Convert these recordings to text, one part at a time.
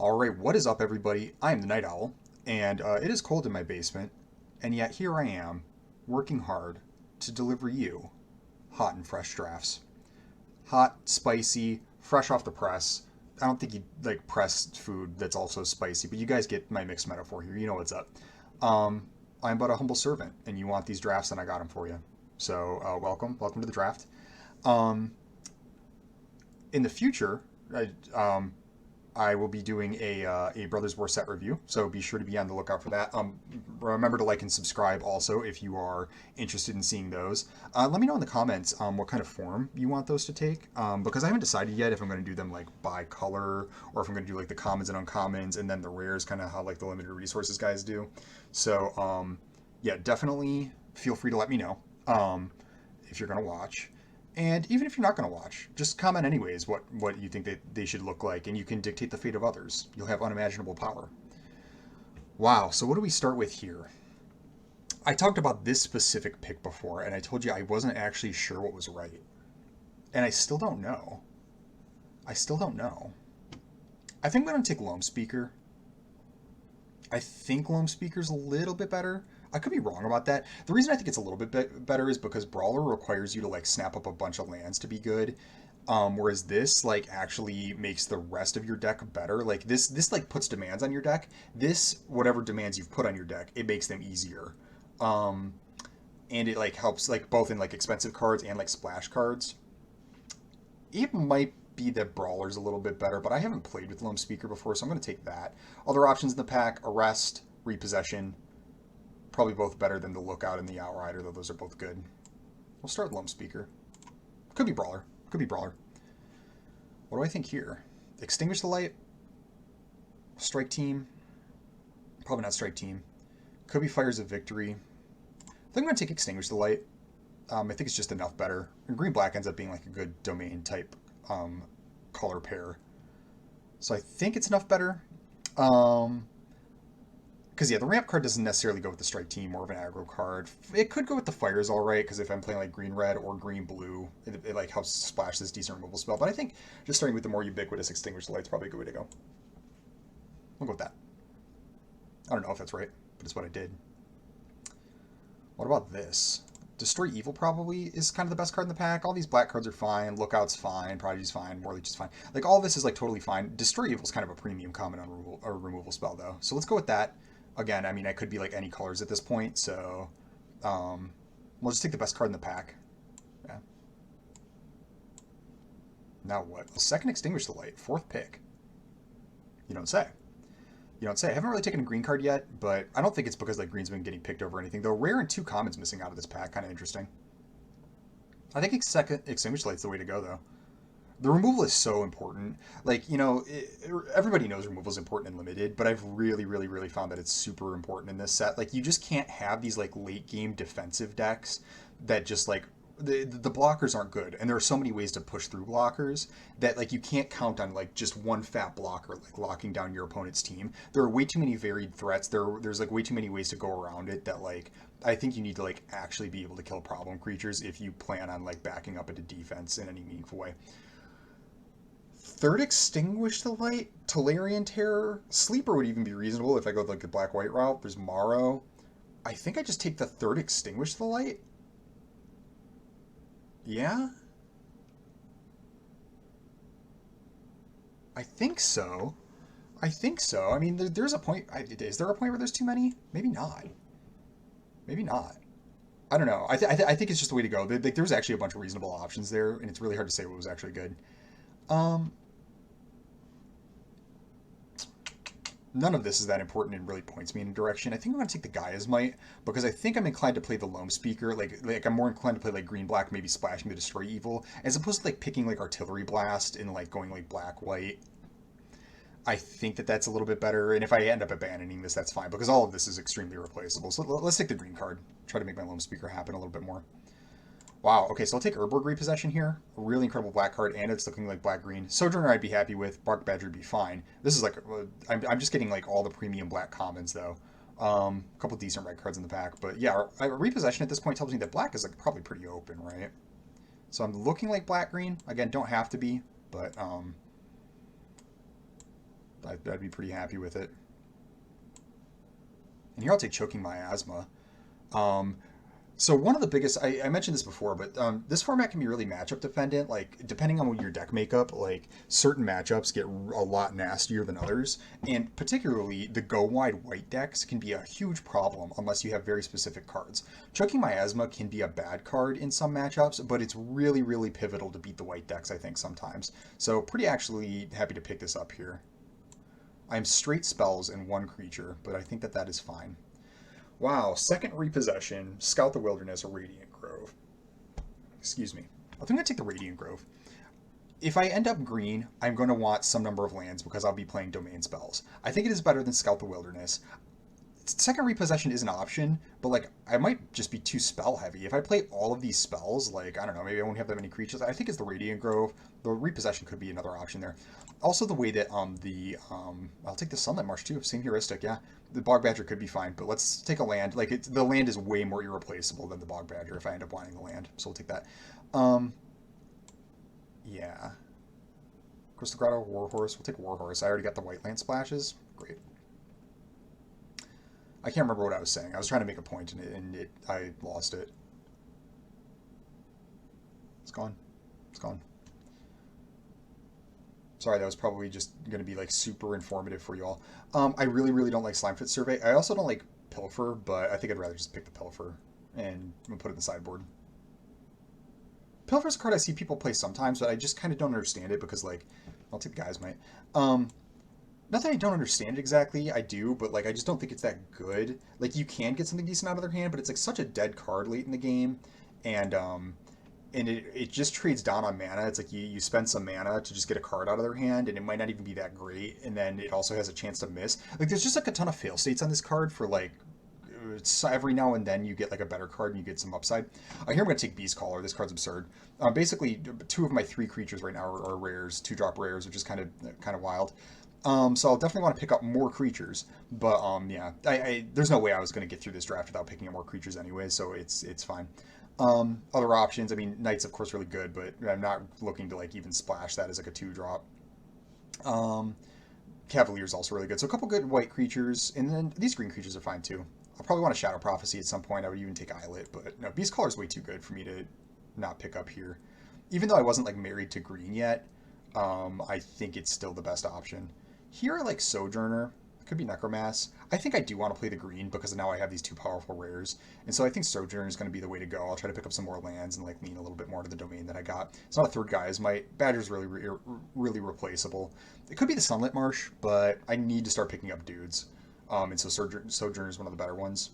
Alright, what is up, everybody? I am the Night Owl, and it is cold in my basement, and yet here I am, working hard to deliver you hot and fresh drafts. Hot, spicy, fresh off the press. I don't think you like pressed food that's also spicy, but you guys get my mixed metaphor here. You know what's up. Um, I'm but a humble servant, and you want these drafts, and I got them for you. So, welcome to the draft. Um, in the future, I will be doing a Brothers War set review, so be sure to be on the lookout for that. Remember to like and subscribe also if you are interested in seeing those. Let me know in the comments what kind of form you want those to take, because I haven't decided yet if I'm going to do them like by color or if I'm going to do like the commons and uncommons and then the rares, kind of how like the limited resources guys do. So yeah, definitely feel free to let me know if you're going to watch. And even if you're not going to watch, just comment anyways what you think they should look like, and you can dictate the fate of others. You'll have unimaginable power. Wow, so what do we start with here? I talked about this specific pick before, and I told you I wasn't actually sure what was right. And I still don't know. I still don't know. I think I'm going to take Loam Speaker. I think Loam Speaker's a little bit better. I could be wrong about that. The reason I think it's a little bit better is because Brawler requires you to like snap up a bunch of lands to be good. Whereas this like actually makes the rest of your deck better. Like this like puts demands on your deck. This, whatever demands you've put on your deck, it makes them easier. Um, and it like helps like both in like expensive cards and like splash cards. It might be that Brawler's a little bit better, but I haven't played with Loam Speaker before, so I'm going to take that. Other options in the pack: Arrest, Repossession. Probably both better than the Lookout and the Outrider, though those are both good. We'll start with Loam Speaker. Could be Brawler. Could be Brawler. What do I think here? Extinguish the Light? Strike Team? Probably not Strike Team. Could be Fires of Victory. I think I'm going to take Extinguish the Light. I think it's just enough better. And Green-Black ends up being like a good domain type color pair. So I think it's enough better. Because, yeah, the ramp card doesn't necessarily go with the strike team, more of an aggro card. It could go with the fires all right, because if I'm playing like green-red or green-blue, it like helps splash this decent removal spell. But I think just starting with the more ubiquitous Extinguish the Light is probably a good way to go. We'll go with that. I don't know if that's right, but it's what I did. What about this? Destroy Evil probably is kind of the best card in the pack. All these black cards are fine. Lookout's fine. Prodigy's fine. Warleech is fine. Like, all this is like totally fine. Destroy Evil is kind of a premium common on removal spell, though. So let's go with that. Again, I mean, I could be like any colors at this point, so we'll just take the best card in the pack. Yeah. Now what? Well, second Extinguish the Light, fourth pick. You don't say. You don't say. I haven't really taken a green card yet, but I don't think it's because like green's been getting picked over anything. Though rare and two commons missing out of this pack, kind of interesting. I think second Extinguish the Light's the way to go, though. The removal is so important. Like, you know, everybody knows removal is important in Limited, but I've really found that it's super important in this set. Like, you just can't have these, like, late-game defensive decks that just, like, the blockers aren't good. And there are so many ways to push through blockers that, like, you can't count on, like, just one fat blocker, like, locking down your opponent's team. There are way too many varied threats. There's, like, way too many ways to go around it that, like, I think you need to, like, actually be able to kill problem creatures if you plan on, like, backing up into defense in any meaningful way. Third Extinguish the Light, Tolarian Terror, Sleeper would even be reasonable if I go like the black-white route. There's Morrow. I think I just take the third Extinguish the Light. Yeah? I think so. I think so. I mean, there's a point. Is there a point where there's too many? Maybe not. Maybe not. I don't know. I think it's just the way to go. There's actually a bunch of reasonable options there, and it's really hard to say what was actually good. Um, None of this is that important and really points me in a direction. I think I'm going to take the Gaia's Might because I think I'm inclined to play the Loam Speaker. Like I'm more inclined to play like green black, maybe splashing to destroy evil, as opposed to like picking like Artillery Blast and like going like black white. I think that's a little bit better. And if I end up abandoning this, that's fine because all of this is extremely replaceable. So let's take the green card. Try to make my Loam Speaker happen a little bit more. Wow, okay, so I'll take Urborg Repossession here. A really incredible black card, and it's looking like black-green. Sojourner I'd be happy with. Bark Badger would be fine. This is like, I'm just getting like all the premium black commons, though. A couple decent red cards in the pack. But yeah, Repossession at this point tells me that black is like probably pretty open, right? So I'm looking like black-green. Again, don't have to be, but I'd be pretty happy with it. And here I'll take Choking Miasma. Um, So one of the biggest, I mentioned this before, but this format can be really matchup dependent. Like depending on your deck makeup, like certain matchups get a lot nastier than others, and particularly the go wide white decks can be a huge problem unless you have very specific cards. Choking Miasma can be a bad card in some matchups, but it's really really pivotal to beat the white decks. I think sometimes. So pretty actually happy to pick this up here. I'm straight spells and one creature, but I think that that is fine. Wow, second repossession, Scout the Wilderness, or Radiant Grove. Excuse me. I think I'm going to take the Radiant Grove. If I end up green, I'm going to want some number of lands because I'll be playing domain spells. I think it is better than Scout the Wilderness. Second repossession is an option, but like I might just be too spell heavy. If I play all of these spells, like I don't know, maybe I won't have that many creatures. I think it's the Radiant Grove. The repossession could be another option there. Also, the way that I'll take the Sunlit Marsh too. Same heuristic, yeah. The Bog Badger could be fine, but let's take a land. Like the land is way more irreplaceable than the Bog Badger if I end up wanting the land. So we'll take that. Yeah. Crystal Grotto, Warhorse. We'll take Warhorse. I already got the white land splashes. Great. I can't remember what I was saying. I was trying to make a point and I lost it. It's gone. It's gone. Sorry, that was probably just going to be like super informative for you all. I really, really don't like Slimefit Survey. I also don't like Pilfer, but I think I'd rather just pick the Pilfer and put it in the sideboard. Pilfer's a card I see people play sometimes, but I just kind of don't understand it because, like, I'll take the Guy's Might. Not that I don't understand it exactly, I do, but like I just don't think it's that good. Like you can get something decent out of their hand, but it's like such a dead card late in the game, and it just trades down on mana. It's like you spend some mana to just get a card out of their hand, and it might not even be that great. And then it also has a chance to miss. Like there's just like a ton of fail states on this card for like it's every now and then you get like a better card and you get some upside. Here I'm going to take Beast Caller. This card's absurd. Basically, two of my three creatures right now are rares, 2-drop rares, which is kind of wild. So I'll definitely want to pick up more creatures, but yeah, there's no way I was going to get through this draft without picking up more creatures anyway, so it's fine. Other options, I mean, Knight's of course really good, but I'm not looking to like even splash that as like a 2-drop. Cavalier's also really good, so a couple good white creatures, and then these green creatures are fine too. I'll probably want a Shadow Prophecy at some point. I would even take Islet, but no, Beast Caller's way too good for me to not pick up here. Even though I wasn't like married to green yet, I think it's still the best option. Here I like Sojourner. It could be Necromass. I think I do want to play the green because now I have these two powerful rares. And so I think Sojourner is going to be the way to go. I'll try to pick up some more lands and like lean a little bit more to the domain that I got. It's not a third Guy's Might. Badger's really replaceable. It could be the Sunlit Marsh, but I need to start picking up dudes. And so Sojourner is one of the better ones.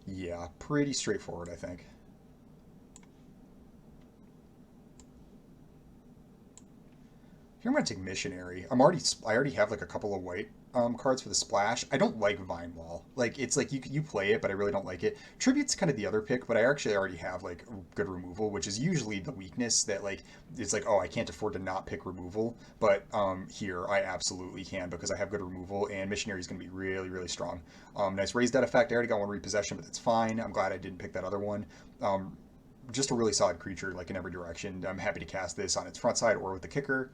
Yeah, pretty straightforward, I think. Here I'm going to take Missionary. I already have like a couple of white cards for the splash. I don't like Vine Wall. Like it's like you play it, but I really don't like it. Tribute's kind of the other pick, but I actually already have like good removal, which is usually the weakness that like it's like, oh, I can't afford to not pick removal. But here I absolutely can because I have good removal, and Missionary is going to be really really strong. Nice raise dead effect. I already got one repossession, but that's fine. I'm glad I didn't pick that other one. Just a really solid creature, like in every direction. I'm happy to cast this on its front side or with the kicker.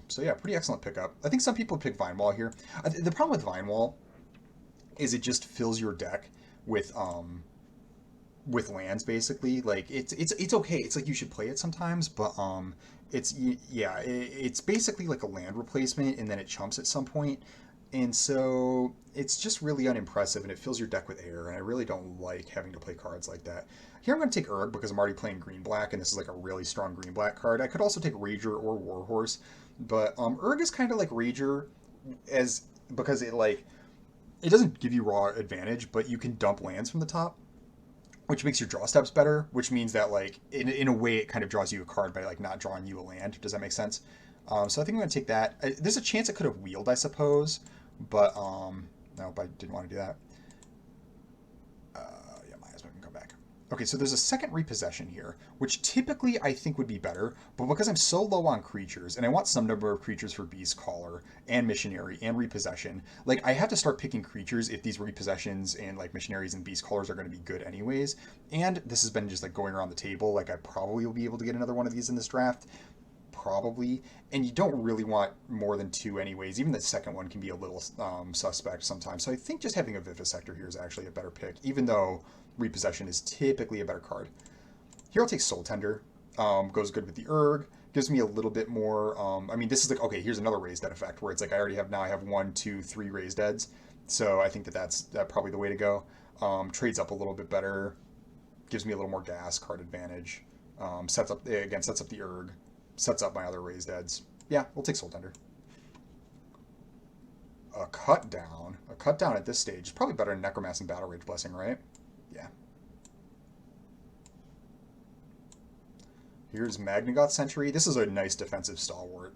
So yeah, pretty excellent pickup. I think some people pick Vine Wall here. The problem with Vine Wall is it just fills your deck with lands basically. Like it's okay. It's like you should play it sometimes, but it's basically like a land replacement, and then it chumps at some point. And so it's just really unimpressive, and it fills your deck with air, and I really don't like having to play cards like that. Here I'm going to take Urg because I'm already playing green-black, and this is like a really strong green-black card. I could also take Rager or Warhorse, but Urg is kind of like Rager because it doesn't give you raw advantage, but you can dump lands from the top, which makes your draw steps better, which means that like in a way it kind of draws you a card by like not drawing you a land. Does that make sense? So I think I'm going to take that. There's a chance it could have wheeled, I suppose, but nope, I didn't want to do that. Yeah, Miasma can come back. Okay, so there's a second repossession here, which typically I think would be better, but because I'm so low on creatures, and I want some number of creatures for Beast Caller, and Missionary, and Repossession, like, I have to start picking creatures if these Repossessions and, like, Missionaries and Beast Callers are going to be good anyways, and this has been just, like, going around the table, like, I probably will be able to get another one of these in this draft. probably, and you don't really want more than two anyways. Even the second one can be a little suspect sometimes. So I think just having a Vivisector here is actually a better pick, even though Repossession is typically a better card. Here I'll take Soul Tender. Goes good with the Erg. Gives me a little bit more. I mean, this is like, okay, here's another Raised Dead effect where it's like I already have, now I have 1, 2, 3 Raised Deads. So I think that's probably the way to go. Trades up a little bit better. Gives me a little more gas, card advantage. Sets up the Erg. Sets up my other Raised Deads. Yeah, we'll take Soul Tender. A cut down. A cut down at this stage is probably better than Necromancy and Battle Rage Blessing, right? Yeah. Here's Magnagoth Century. This is a nice defensive stalwart.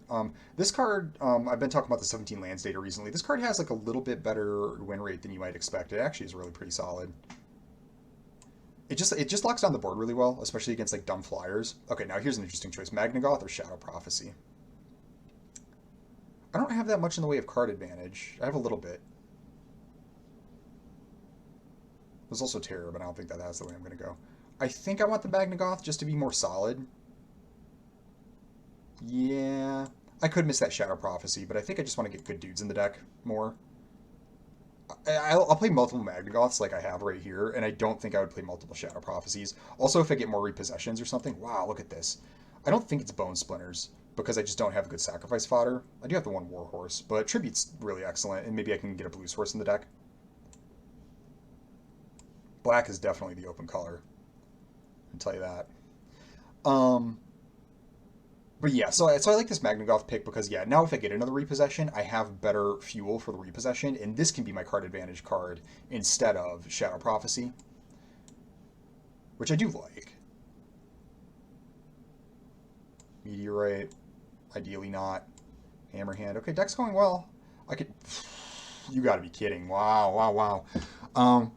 This card, I've been talking about the 17 lands data recently. This card has like a little bit better win rate than you might expect. It actually is really pretty solid. It just locks down the board really well, especially against like dumb flyers. Okay, now here's an interesting choice. Magnagoth or Shadow Prophecy? I don't have that much in the way of card advantage. I have a little bit. There's also Terror, but I don't think that's the way I'm going to go. I think I want the Magnagoth just to be more solid. Yeah, I could miss that Shadow Prophecy, but I think I just want to get good dudes in the deck more. I'll play multiple Magnagoths like I have right here, and I don't think I would play multiple Shadow Prophecies. Also, if I get more Repossessions or something, wow, look at this. I don't think it's Bone Splinters, because I just don't have good sacrifice fodder. I do have the one Warhorse, but Tribute's really excellent, and maybe I can get a Blue Source in the deck. Black is definitely the open color. I can tell you that. But yeah, so I like this Magnagoth pick because, yeah, now if I get another Repossession, I have better fuel for the Repossession, and this can be my card advantage card instead of Shadow Prophecy, which I do like. Meteorite, ideally not. Hammerhand. Okay, deck's going well. I could... You gotta be kidding. Wow, wow, wow.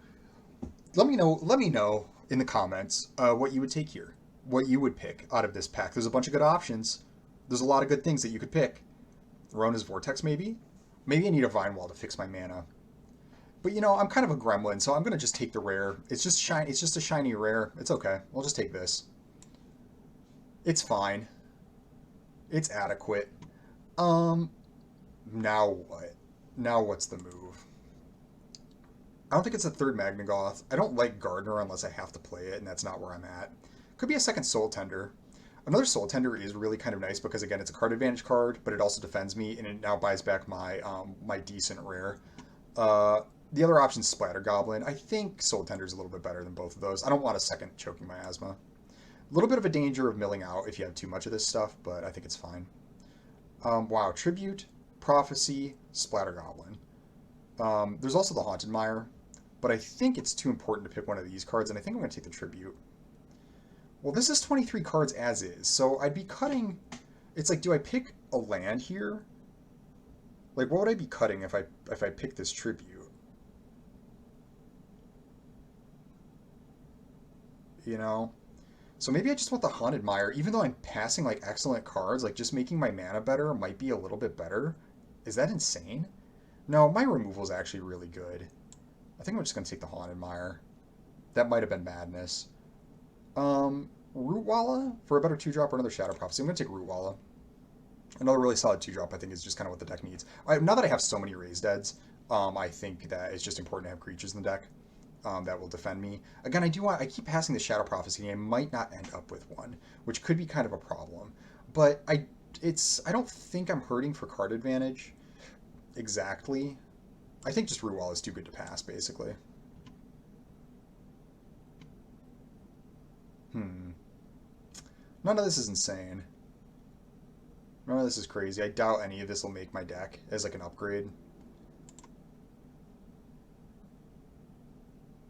Let me know in the comments what you would take here. What you would pick out of this pack. There's a bunch of good options. There's a lot of good things that you could pick. Rona's Vortex, maybe? Maybe I need a Vine Wall to fix my mana. But, you know, I'm kind of a gremlin, so I'm going to just take the rare. It's just shiny. It's just a shiny rare. It's okay. We'll just take this. It's fine. It's adequate. Now what? Now what's the move? I don't think it's a third Magnagoth. I don't like Gardener unless I have to play it, and that's not where I'm at. Could be a second Soul Tender. Another Soul Tender is really kind of nice because, again, it's a card advantage card, but it also defends me, and it now buys back my my decent rare. The other option is Splatter Goblin. I think Soul Tender is a little bit better than both of those. I don't want a second Choking Miasma. A little bit of a danger of milling out if you have too much of this stuff, but I think it's fine. Wow, Tribute, Prophecy, Splatter Goblin. There's also the Haunted Mire, but I think it's too important to pick one of these cards, and I think I'm going to take the Tribute. Well, this is 23 cards as is, so I'd be cutting... It's like, do I pick a land here? Like, what would I be cutting if I pick this Tribute? You know? So maybe I just want the Haunted Mire, even though I'm passing, like, excellent cards, like, just making my mana better might be a little bit better. Is that insane? No, my removal is actually really good. I think I'm just going to take the Haunted Mire. That might have been madness. Rootwalla for a better 2-drop or another Shadow Prophecy. I'm going to take Rootwalla. Another really solid 2-drop, I think, is just kind of what the deck needs. Now that I have so many Raised Deads, I think that it's just important to have creatures in the deck that will defend me. Again, I keep passing the Shadow Prophecy, and I might not end up with one, which could be kind of a problem. But I don't think I'm hurting for card advantage exactly. I think just Rootwalla is too good to pass, basically. None of this is insane. None of this is crazy. I doubt any of this will make my deck as like an upgrade.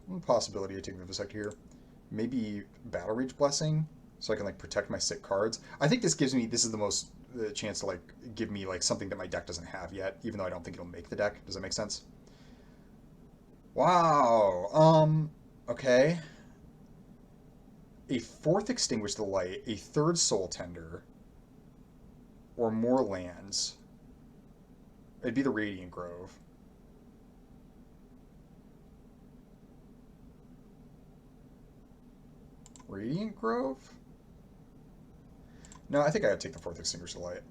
One possibility I take Vivisector here. Maybe Battle Rage Blessing, so I can like protect my sick cards. I think this gives me, this is the chance to like give me like something that my deck doesn't have yet, even though I don't think it'll make the deck. Does that make sense? Wow. Okay. A fourth Extinguish the Light, a third Soul Tender, or more lands. It'd be the Radiant Grove. Radiant Grove? No, I think I gotta take the fourth Extinguish the Light.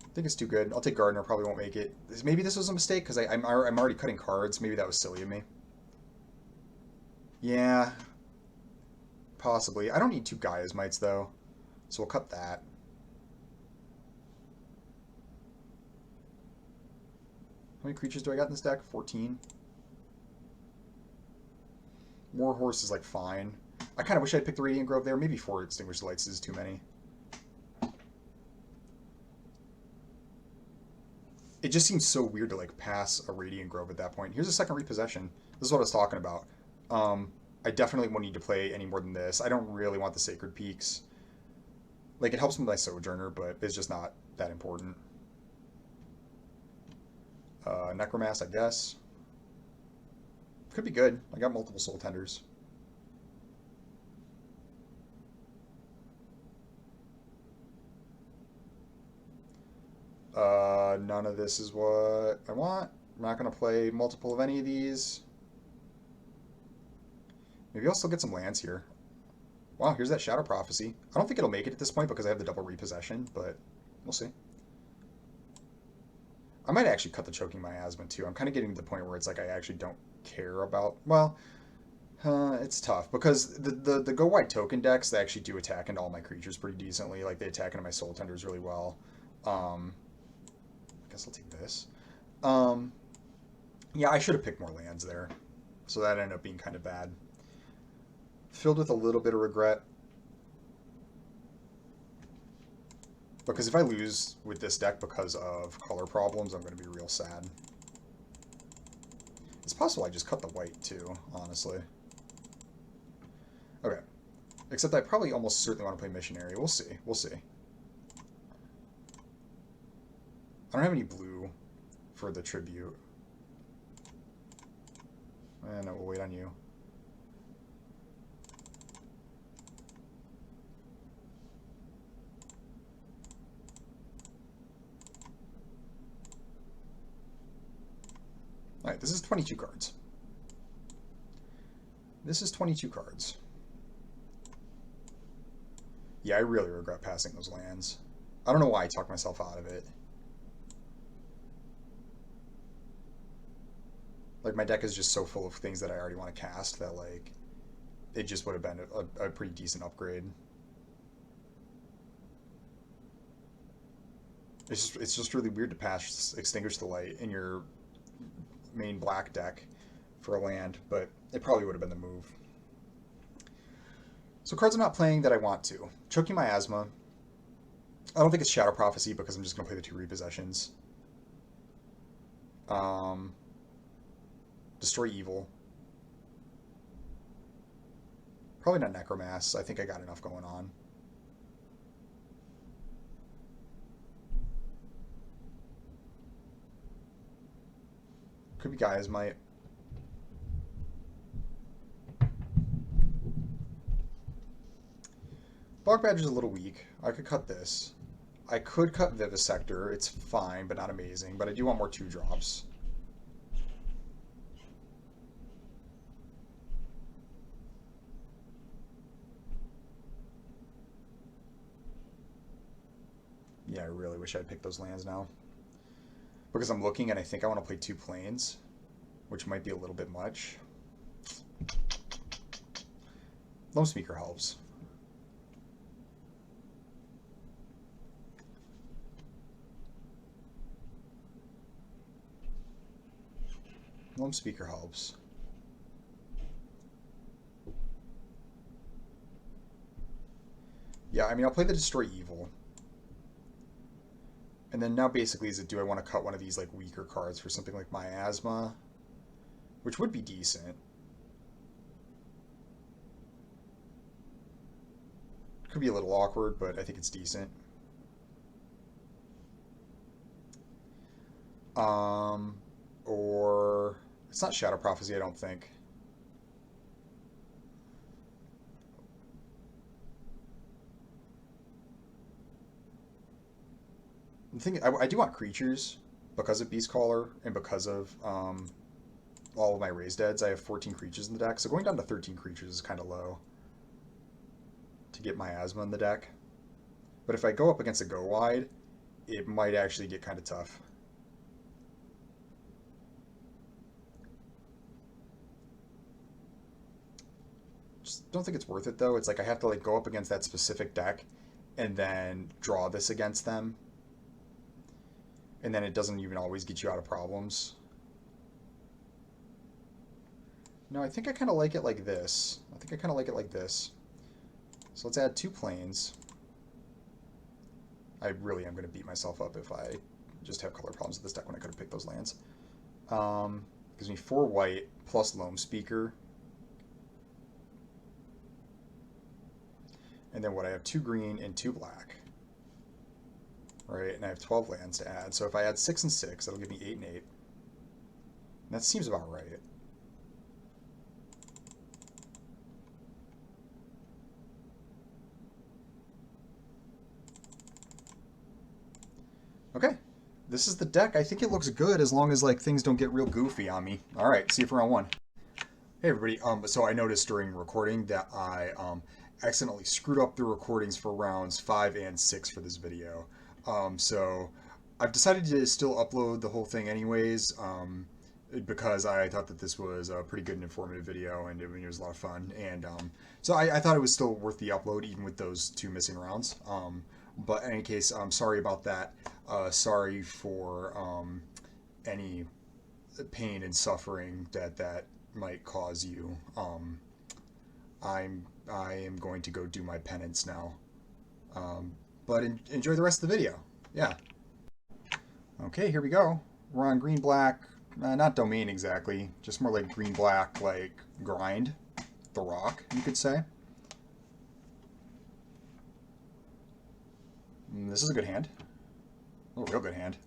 I think it's too good. I'll take Gardener, probably won't make it. Maybe this was a mistake, because I'm already cutting cards. Maybe that was silly of me. Yeah, possibly. I don't need two Gaia's Mites, though, so we'll cut that. How many creatures do I got in this deck? 14. More Horse is, like, fine. I kind of wish I'd picked the Radiant Grove there. Maybe 4 Extinguished Lights is too many. It just seems so weird to, like, pass a Radiant Grove at that point. Here's a second Repossession. This is what I was talking about. I definitely won't need to play any more than this. I don't really want the Sacred Peaks. Like, it helps with my Sojourner, but it's just not that important. Necromass, I guess. Could be good. I got multiple Soul Tenders. None of this is what I want. I'm not going to play multiple of any of these. Maybe I'll still get some lands here. Wow, here's that Shadow Prophecy. I don't think it'll make it at this point because I have the double Repossession, but we'll see. I might actually cut the Choking Miasma too. I'm kind of getting to the point where it's like I actually don't care about... Well, it's tough because the Go White token decks, they actually do attack into all my creatures pretty decently. Like, they attack into my Soul Tenders really well. I guess I'll take this. Yeah, I should have picked more lands there. So that ended up being kind of bad. Filled with a little bit of regret. Because if I lose with this deck because of color problems, I'm going to be real sad. It's possible I just cut the white too, honestly. Okay. Except I probably almost certainly want to play Missionary. We'll see. We'll see. I don't have any blue for the Tribute. No, we'll wait on you. Alright, this is 22 cards. This is 22 cards. Yeah, I really regret passing those lands. I don't know why I talked myself out of it. Like, my deck is just so full of things that I already want to cast that, like, it just would have been a pretty decent upgrade. It's just really weird to pass Extinguish the Light in your main black deck for a land, but it probably would have been the move. So cards I'm not playing that I want to. Choking Miasma. I don't think it's Shadow Prophecy because I'm just going to play the 2 Repossessions. Destroy Evil. Probably not Necromass. I think I got enough going on. Could be Gaia's Might. Bog Badger's a little weak. I could cut this. I could cut Vivisector. It's fine, but not amazing. But I do want more 2-drops. Yeah, I really wish I'd picked those lands now. Because I'm looking and I think I want to play 2 planes, which might be a little bit much. Lone Speaker helps. Lone Speaker helps. Yeah, I mean, I'll play the Destroy Evil. And then now basically is it, do I want to cut one of these like weaker cards for something like Miasma? Which would be decent. Could be a little awkward, but I think it's decent. Or it's not Shadow Prophecy, I don't think. The thing, I do want creatures because of Beastcaller and because of all of my Raised Deads. I have 14 creatures in the deck, so going down to 13 creatures is kind of low. to get miasma in the deck. But if I go up against a go wide, it might actually get kind of tough. Just don't think it's worth it though. It's like I have to like go up against that specific deck and then draw this against them. And then it doesn't even always get you out of problems. No, I think I kind of like it like this. I think I kind of like it like this. So let's add 2 planes. I really am going to beat myself up if I just have color problems with this deck when I could have picked those lands. Gives me 4 white plus Loam Speaker. And then what, I have 2 green and 2 black. Right, and I have 12 lands to add. So if I add 6 and 6, that'll give me 8 and 8. And that seems about right. Okay, this is the deck. I think it looks good as long as like things don't get real goofy on me. All right, see you for round 1. Hey everybody. So I noticed during recording that I accidentally screwed up the recordings for rounds 5 and 6 for this video. So I've decided to still upload the whole thing anyways, because I thought that this was a pretty good and informative video, and it was a lot of fun. And so I thought it was still worth the upload, even with those 2 missing rounds. But in any case, I'm sorry about that. Sorry for any pain and suffering that might cause you. I am going to go do my penance now. But enjoy the rest of the video. Yeah. Okay, here we go. We're on green-black, not domain exactly, just more like green-black, like grind, the rock, you could say. This is a good hand. Oh, real good hand.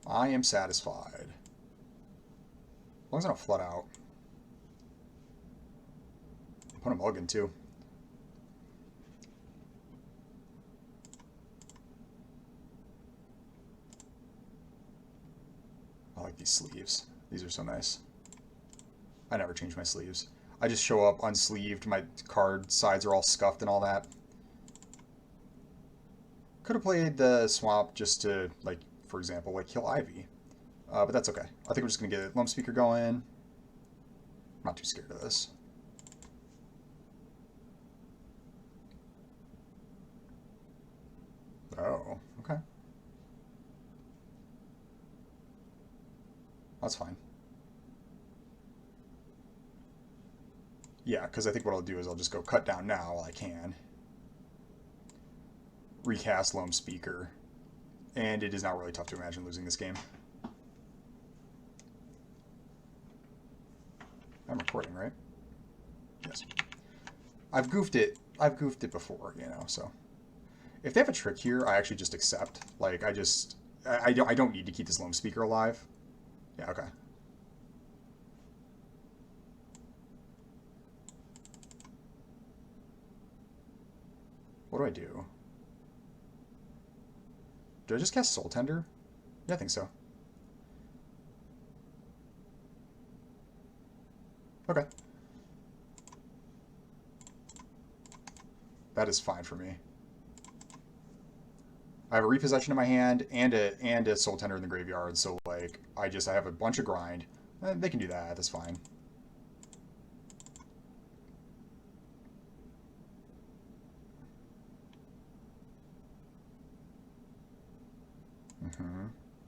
I am satisfied. As long as I don't flood out. Put a mulligan too. I like these sleeves. These are so nice. I never change my sleeves. I just show up unsleeved. My card sides are all scuffed and all that. Could have played the swamp just to, like, for example, like kill Ivy. But that's okay. I think we're just going to get Loam Speaker going. I'm not too scared of this. Oh, okay. That's fine. Yeah, because I think what I'll do is I'll just go cut down now while I can. Recast Loam Speaker. And it is not really tough to imagine losing this game. I'm recording, right? Yes. I've goofed it. I've goofed it before, you know, so. If they have a trick here, I actually just accept. Like, I don't need to keep this Loam Speaker alive. Yeah, okay. What do I do? Do I just cast Soul Tender? Yeah, I think so. Okay. That is fine for me. I have a Repossession in my hand and a Soul Tender in the graveyard, so like I have a bunch of grind. They can do that. That's fine.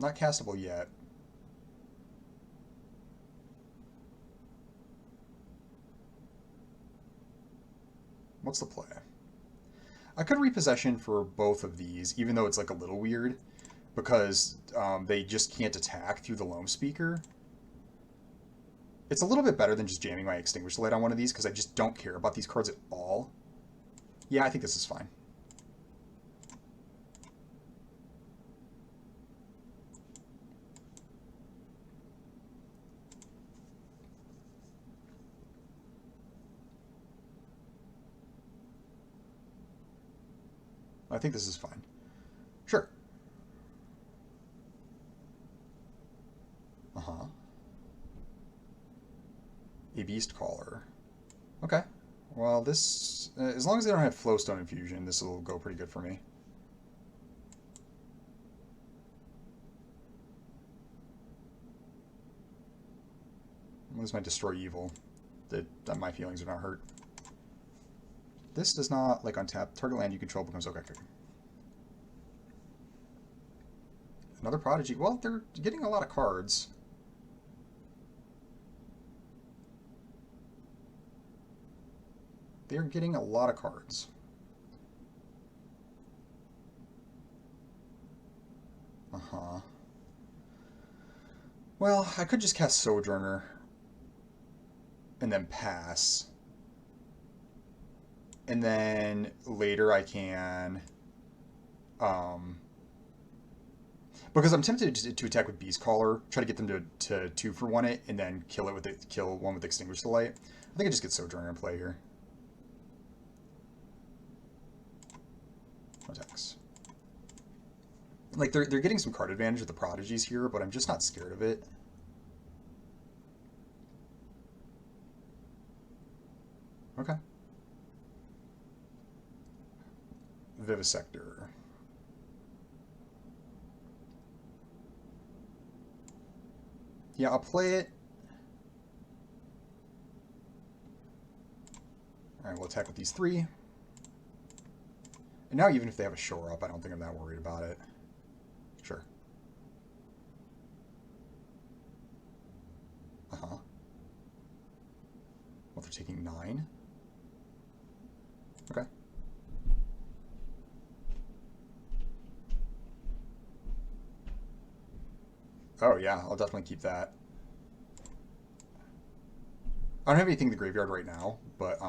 Not castable yet. What's the play? I could Repossession for both of these, even though it's like a little weird, because they just can't attack through the Loam Speaker. It's a little bit better than just jamming my Extinguished Light on one of these, because I just don't care about these cards at all. Yeah, I think this is fine. I think this is fine. Sure. a Beast Caller. Okay. Well, this, as long as they don't have Flowstone Infusion, this will go pretty good for me. Lose my Destroy Evil. That my feelings are not hurt. This does not, like, untap. Target land you control becomes okay. Another Prodigy. Well, they're getting a lot of cards. They're getting a lot of cards. Uh-huh. Well, I could just cast Sojourner and then pass. And then later I can... because I'm tempted to attack with Beast Caller, try to get them to 2-for-1 it, and then kill one with Extinguish the Light. I think I just get Sojourner in play here. Attacks. Like, they're getting some card advantage with the Prodigies here, but I'm just not scared of it. Okay. Vivisector. Yeah, I'll play it. Alright, we'll attack with these 3. And now even if they have a shore up, I don't think I'm that worried about it. Sure. Uh-huh. Well, they're taking 9. Okay. Oh, yeah, I'll definitely keep that. I don't have anything in the graveyard right now, but,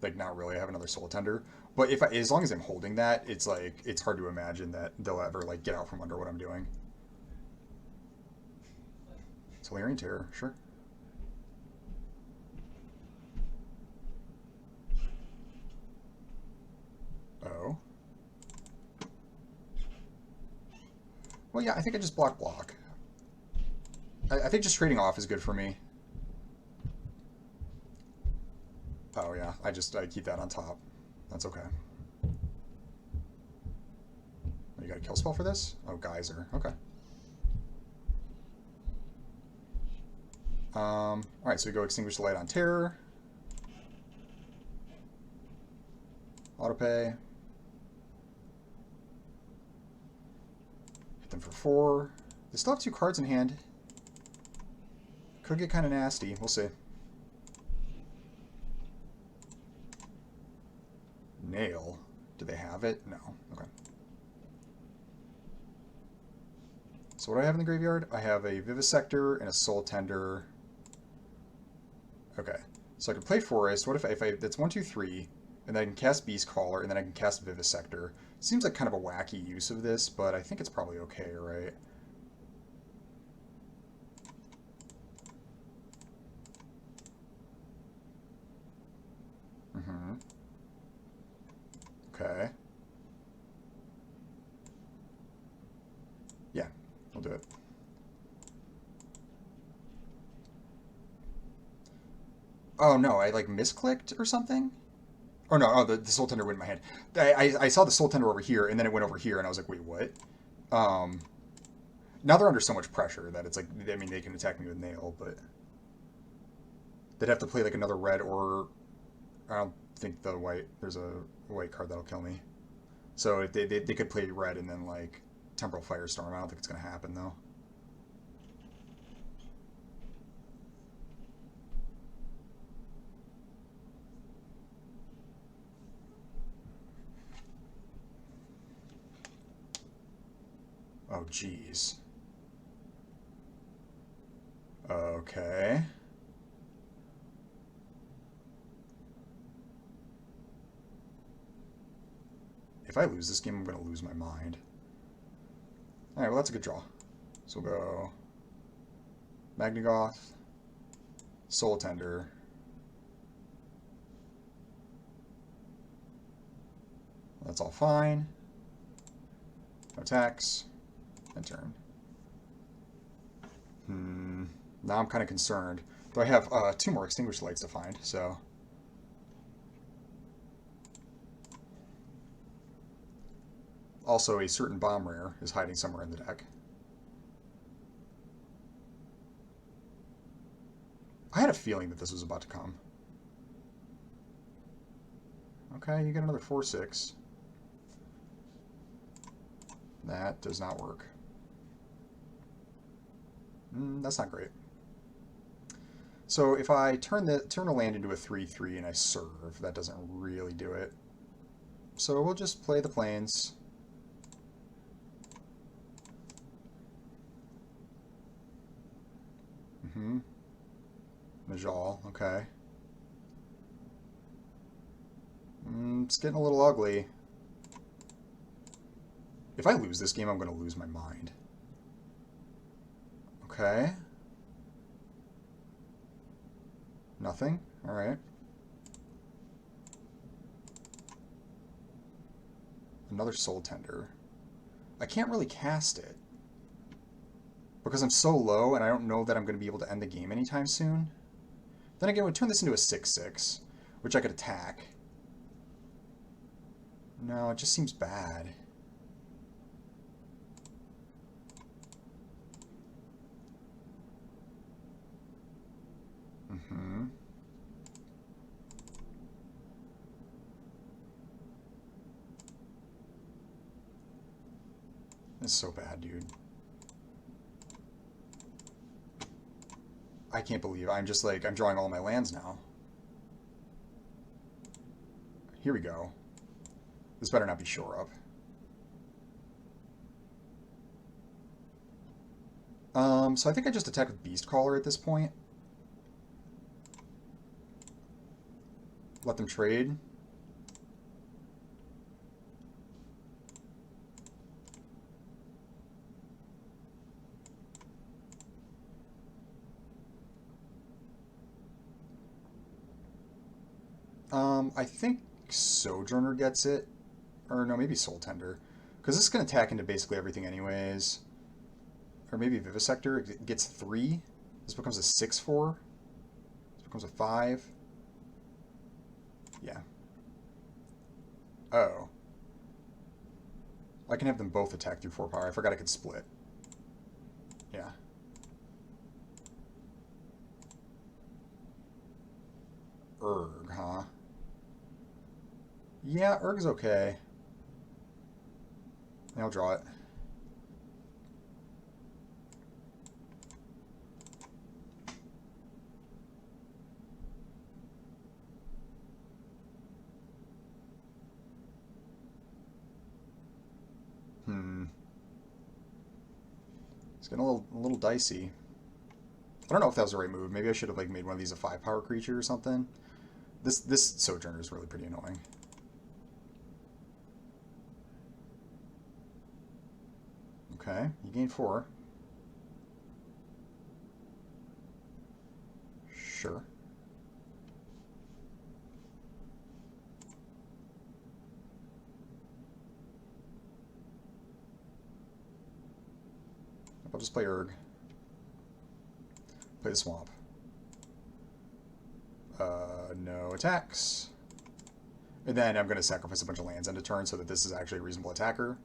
like, not really. I have another Soul Tender. But as long as I'm holding that, it's, like, it's hard to imagine that they'll ever, like, get out from under what I'm doing. Solarian Terror, sure. Oh. Well, yeah, I think I just block. I think just trading off is good for me. Oh, yeah, I keep that on top. That's okay. You got a kill spell for this? Oh, Geyser. Okay. Alright, so we go Extinguish the Light on Terror. Autopay. Hit them for 4. They still have 2 cards in hand. Could get kind of nasty. We'll see. Nail. Do they have it? No. Okay. So what do I have in the graveyard? I have a Vivisector and a Soul Tender. Okay. So I can play Forest. What if I that's 1, 2, 3, and then I can cast Beast Caller, and then I can cast Vivisector. Seems like kind of a wacky use of this, but I think it's probably okay, right? Mm-hmm. Okay. Yeah, we'll do it. Oh no, I like misclicked or something? Oh no, oh the Soul Tender went in my hand. I saw the Soul Tender over here, and then it went over here, and I was like, wait, what? Um, Now they're under so much pressure that it's like, I mean, they can attack me with Nail, but they'd have to play like another red, or I don't think the white, there's a white card that'll kill me. So if they could play red and then like Temporal Firestorm. I don't think it's going to happen though. Oh, jeez. Okay. If I lose this game, I'm going to lose my mind. Alright, well, that's a good draw. So we'll go Magnagoth, Soul Tender. That's all fine. No attacks. And turn. Now I'm kind of concerned. Though I have 2 more extinguished lights to find, so... Also, a certain bomb rare is hiding somewhere in the deck. I had a feeling that this was about to come. Okay, you get another 4/6. That does not work. That's not great. So if I turn a land into a 3/3 and I serve, that doesn't really do it. So we'll just play the plains. Majal, okay. It's getting a little ugly. If I lose this game, I'm going to lose my mind. Okay. Nothing? Alright. Another Soul Tender. I can't really cast it. Because I'm so low and I don't know that I'm going to be able to end the game anytime soon. Then again, we turn this into a 6/6, which I could attack. No, it just seems bad. It's so bad, dude. I can't believe I'm just like, I'm drawing all my lands now. Here we go. This better not be shore up. So I think I just attack with Beast Caller at this point. Let them trade. I think Sojourner gets it. Or no, maybe Soul Tender. Because this is going to attack into basically everything anyways. Or maybe Vivisector gets 3. This becomes a 6/4. This becomes a 5. Yeah. Oh. I can have them both attack through 4 power. I forgot I could split. Yeah. Urg, huh? Yeah, Urg's okay. I'll draw it. It's getting a little dicey. I don't know if that was the right move. Maybe I should have like made one of these a 5-power creature or something. This Sojourner is really pretty annoying. Okay, you gain 4. Sure. I'll just play Urg. Play the Swamp. No attacks. And then I'm going to sacrifice a bunch of lands end of turn so that this is actually a reasonable attacker.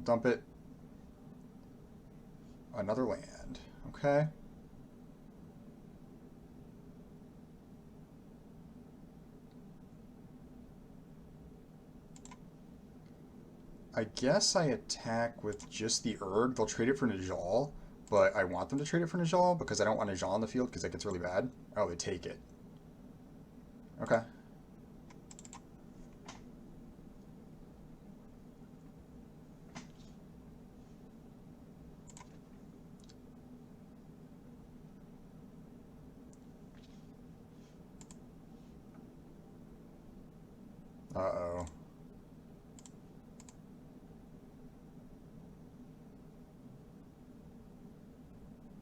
Dump it. Another land. Okay. I guess I attack with just the Urg. They'll trade it for Najal, but I want them to trade it for Najal because I don't want Najal on the field because it gets really bad. Oh, they take it. Okay. Uh-oh.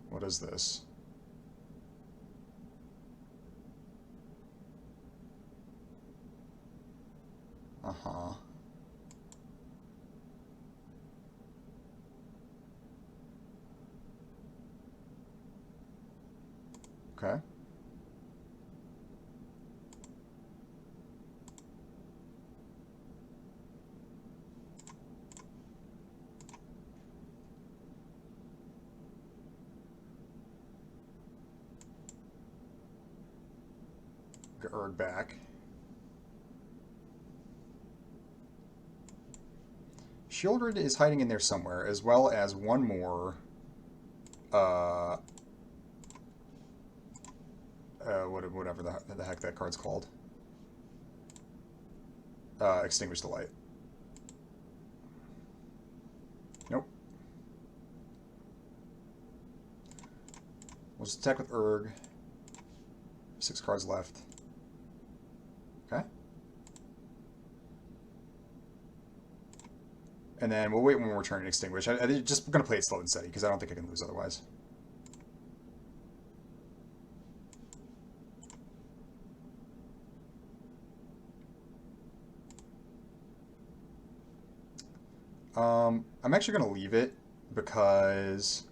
What is this? Uh-huh. Okay. Get Erg back. Shieldred is hiding in there somewhere, as well as one more, whatever the heck that card's called. Extinguish the light. Nope. We'll just attack with Erg. 6 cards left. Okay. And then we'll wait one more turn and extinguish. I'm just going to play it slow and steady, because I don't think I can lose otherwise. I'm actually going to leave it, because...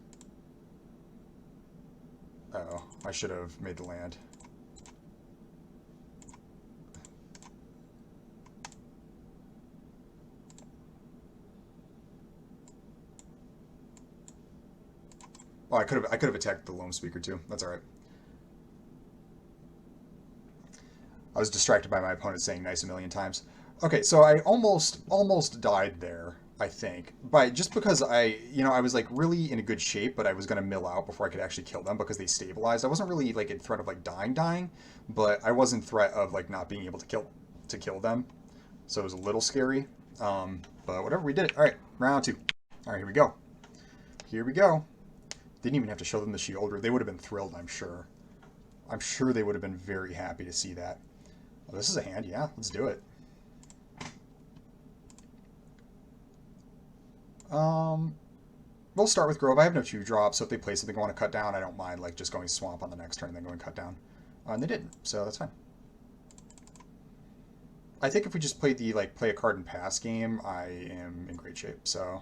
Oh, I should have made the land. Oh, I could have attacked the Loam Speaker too. That's all right. I was distracted by my opponent saying nice a million times. Okay, so I almost died there, I think. Just because I was like really in a good shape, but I was gonna mill out before I could actually kill them because they stabilized. I wasn't really like in threat of like dying, but I was in threat of like not being able to kill them. So it was a little scary. But whatever, we did it. All right, round 2. All right, here we go. Here we go. Didn't even have to show them the shield, or they would have been thrilled, I'm sure. I'm sure they would have been very happy to see that. Oh, this is a hand, yeah, let's do it. We'll start with Grove. I have no 2-drop, so if they play something I want to cut down, I don't mind like just going Swamp on the next turn and then going cut down. And they didn't, so that's fine. I think if we just played the play a card and pass game, I am in great shape, so...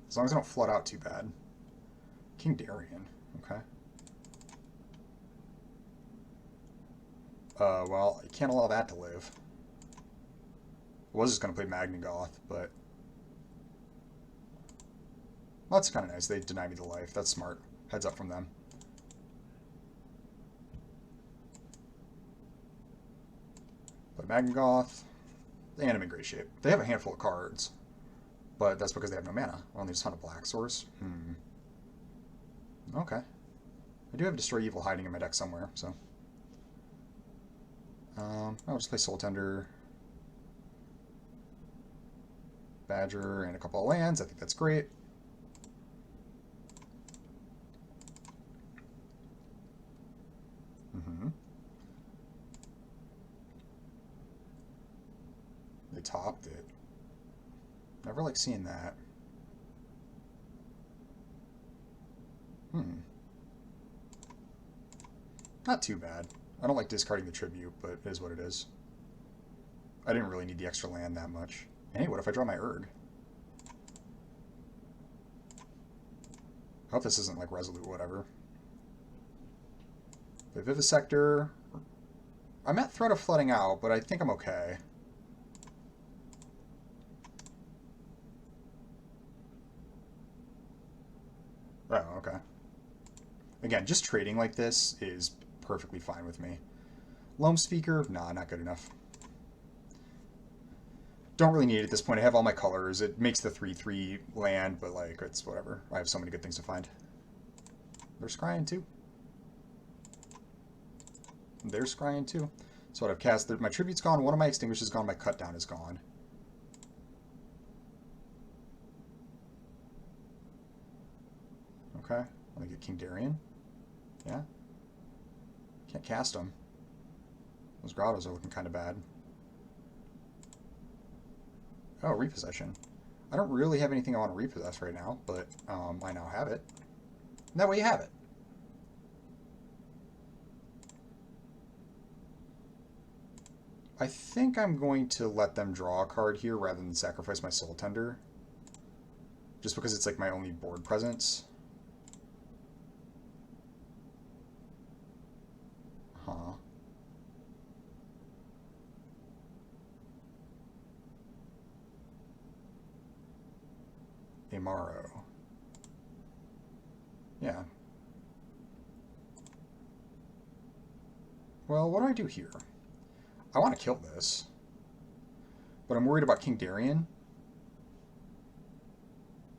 As long as I don't flood out too bad. King Darien, okay. Well, I can't allow that to live. I was just going to play Magnagoth, but... Well, that's kind of nice. They deny me the life. That's smart. Heads up from them. Play Magnagoth. And I'm in great shape. They have a handful of cards. But that's because they have no mana. Well, there's a ton of Black Source. Okay. I do have Destroy Evil hiding in my deck somewhere, so... I'll just play Soul Tender, Badger, and a couple of lands. I think that's great. They topped it. Never like seeing that. Not too bad. I don't like discarding the Tribute, but it is what it is. I didn't really need the extra land that much. Hey, what if I draw my Erg? I hope this isn't like Resolute whatever. The Vivisector. I'm at threat of flooding out, but I think I'm okay. Oh, okay. Again, just trading like this is perfectly fine with me. Loam Speaker? Nah, not good enough. Don't really need it at this point. I have all my colors. It makes the 3/3 land, but like, it's whatever. I have so many good things to find. They're scrying too. They're scrying too. So what I've cast, my Tribute's gone, one of my Extinguish is gone, my Cut Down is gone. Okay. Let me get King Darien. Yeah. Can't cast them. Those grottos are looking kind of bad. Oh, repossession. I don't really have anything I want to repossess right now, but I now have it. And that way you have it. I think I'm going to let them draw a card here rather than sacrifice my Soul Tender. Just because it's like my only board presence. Huh. Amaro. Yeah. Well, what do I do here? I want to kill this. But I'm worried about King Darien.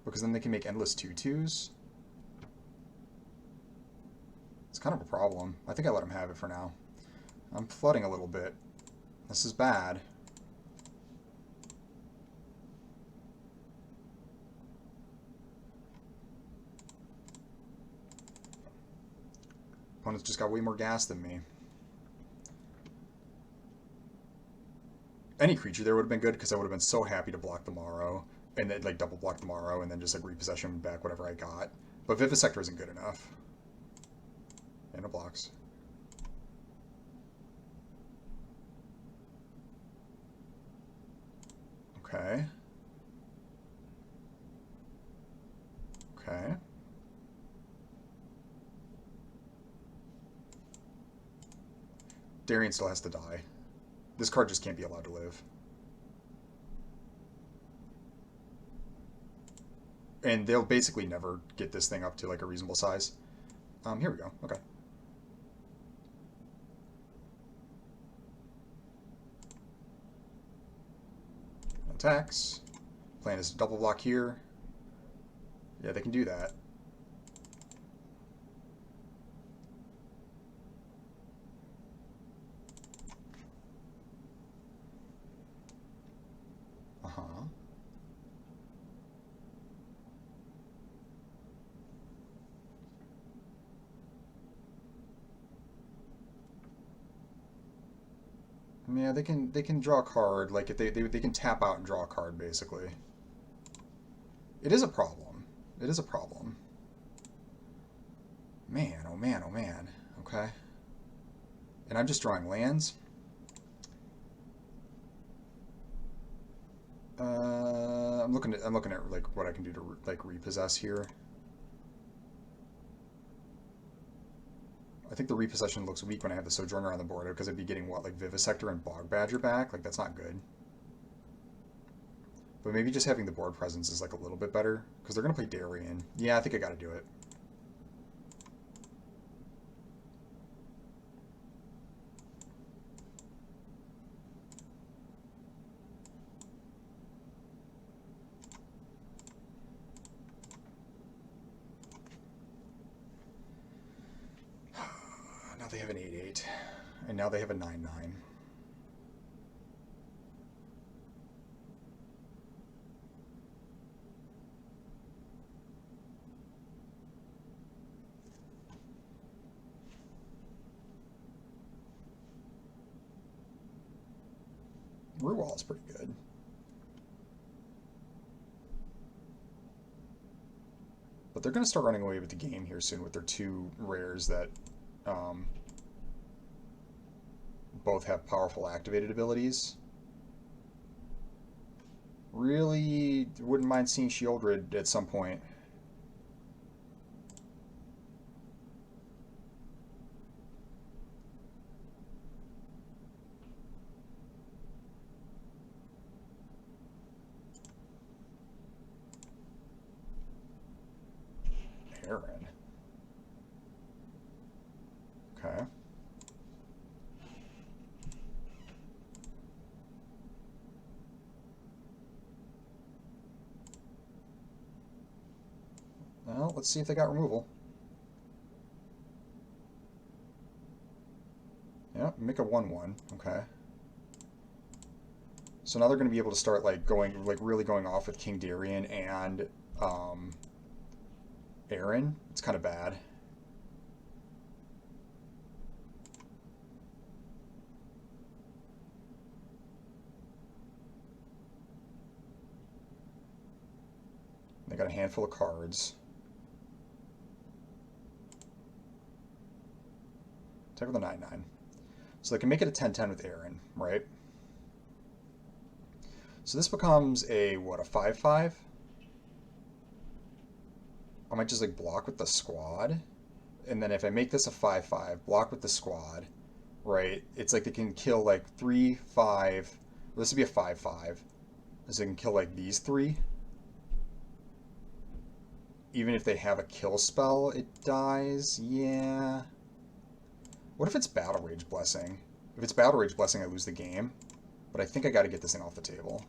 Because then they can make endless 2/2s. It's kind of a problem. I think I let him have it for now. I'm flooding a little bit. This is bad. Opponent's just got way more gas than me. Any creature there would have been good because I would have been so happy to block the Morrow. And then like double block the Morrow and then just like repossession back whatever I got. But Vivisector isn't good enough. And it blocks. Okay. Okay. Darien still has to die. This card just can't be allowed to live. And they'll basically never get this thing up to like a reasonable size. Here we go. Okay. Attacks. Plan is to double block here. Yeah, they can do that. Uh-huh. Yeah, they can draw a card. Like if they can tap out and draw a card basically. It is a problem. It is a problem. Man, oh man, oh man. Okay. And I'm just drawing lands. I'm looking at like what I can do to like repossess here. I think the repossession looks weak when I have the Sojourner on the board because I'd be getting what, like Vivisector and Bog Badger back? Like that's not good. But maybe just having the board presence is like a little bit better because they're gonna play Darien. Yeah, I think I gotta do it. Now they have an 8/8, and now they have a 9/9. Ruwal's pretty good. But they're going to start running away with the game here soon with their two rares that both have powerful activated abilities. Really wouldn't mind seeing Shieldred at some point. Aaron. Okay. Well, let's see if they got removal. Yep, make a 1/1. Okay. So now they're going to be able to start like going, like really going off with King Darien and Aaron. It's kind of bad. They got a handful of cards. Attack with a 9/9. So they can make it a 10/10 with Aaron, right? So this becomes a, what, a 5/5? I might just like block with the squad. And then if I make this a 5/5, block with the squad, right? It's like they can kill like 3, 5. Well, this would be a 5/5. So they can kill like these 3. Even if they have a kill spell, it dies. Yeah. What if it's Battle Rage Blessing? If it's Battle Rage Blessing, I lose the game. But I think I got to get this thing off the table.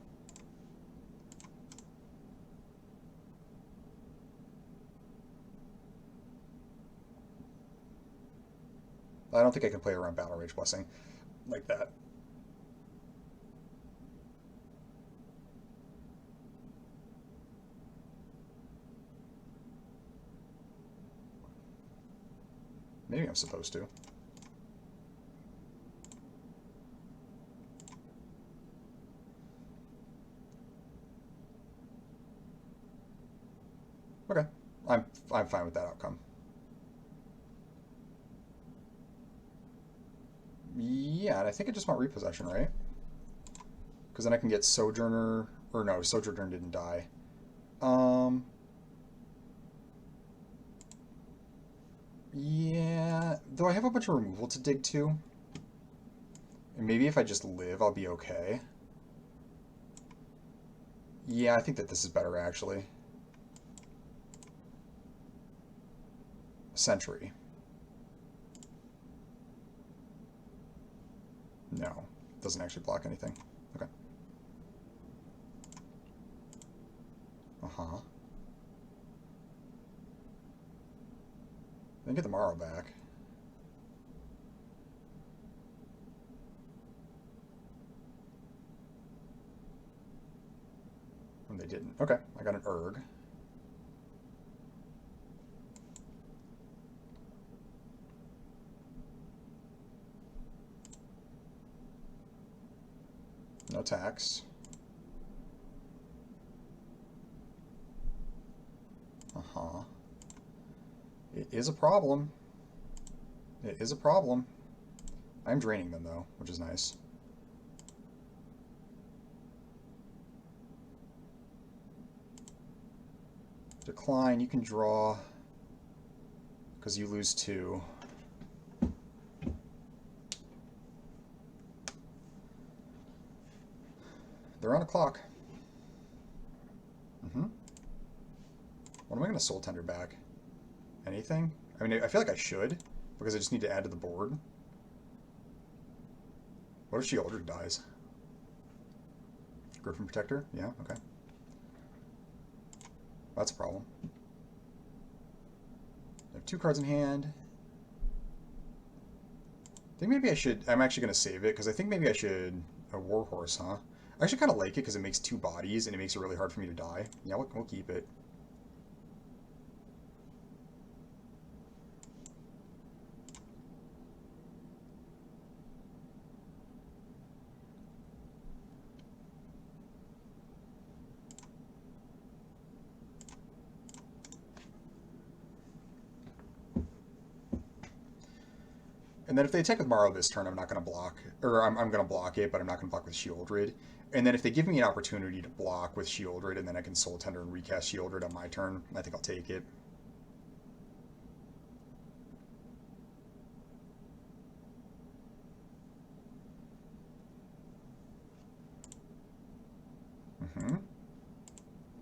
I don't think I can play around Battle Rage Blessing like that. Maybe I'm supposed to. Okay. I'm fine with that outcome. Yeah, and I think I just want repossession, right? Because then I can get Sojourner, or no, Sojourner didn't die. Yeah, though I have a bunch of removal to dig to. And maybe if I just live, I'll be okay. Yeah, I think that this is better, actually. Sentry. No, doesn't actually block anything. Okay. Uh-huh. Then get the Morrow back. And they didn't. Okay, I got an Urg. No tax. Uh-huh. It is a problem. It is a problem. I'm draining them, though, which is nice. Decline, you can draw, because you lose 2. They're on a clock. What am I going to Soul Tender back? Anything? I mean, I feel like I should, because I just need to add to the board. What if Sheoldred dies? Griffin Protector? Yeah, okay. That's a problem. I have 2 cards in hand. I think maybe I should... I'm actually going to save it, because I think maybe I should... A Warhorse, huh? I actually kind of like it, because it makes 2 bodies, and it makes it really hard for me to die. Yeah, we'll keep it. And then if they attack with Morrow this turn, I'm not going to block. Or I'm going to block it, but I'm not going to block with Sheoldred. And then if they give me an opportunity to block with Sheoldred, and then I can Soul Tender and recast Sheoldred on my turn, I think I'll take it.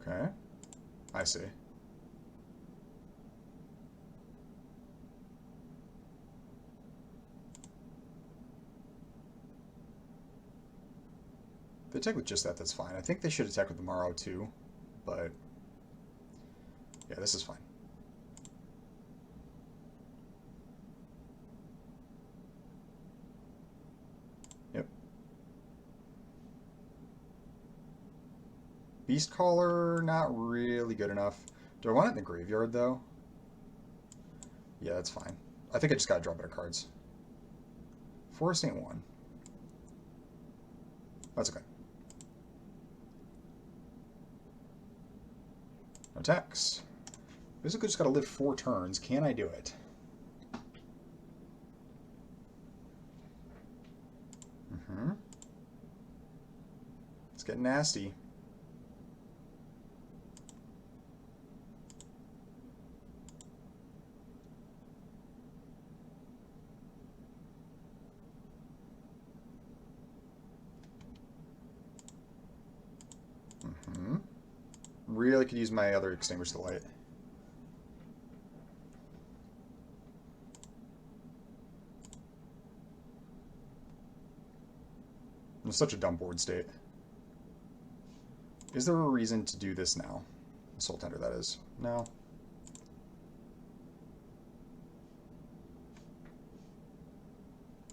Okay. I see. If they attack with just that, that's fine. I think they should attack with the Morrow too, but yeah, this is fine. Yep. Beast Caller, not really good enough. Do I want it in the graveyard though? Yeah, that's fine. I think I just gotta draw better cards. Forest ain't one. That's okay. No attacks. Basically just gotta live 4 turns. Can I do it? It's getting nasty. Really could use my other Extinguish the Light. It's such a dumb board state. Is there a reason to do this now? Soul Tender, that is. No.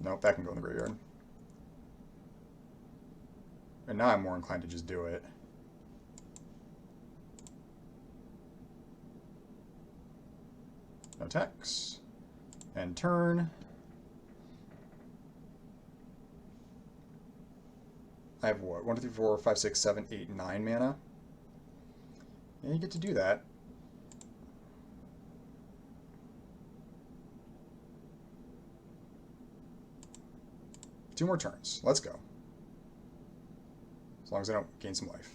Nope, that can go in the graveyard. And now I'm more inclined to just do it. No attacks. And turn. I have what? 1, 2, 3, 4, 5, 6, 7, 8, 9 mana. And you get to do that. Two more turns. Let's go. As long as I don't gain some life.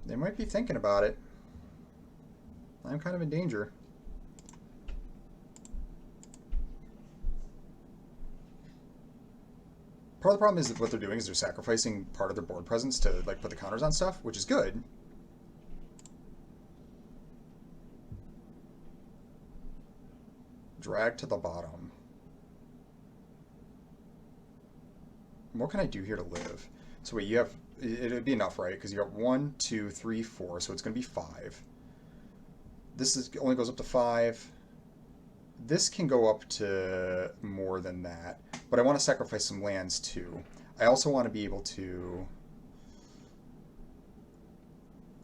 They might be thinking about it. I'm kind of in danger. Part of the problem is that what they're doing is they're sacrificing part of their board presence to like put the counters on stuff, which is good. Drag to the bottom. What can I do here to live? So wait, you have... It'd be enough, right? Because you got 1, 2, 3, 4, so it's going to be 5. This is only goes up to 5. This can go up to more than that, but I want to sacrifice some lands too. I also want to be able to...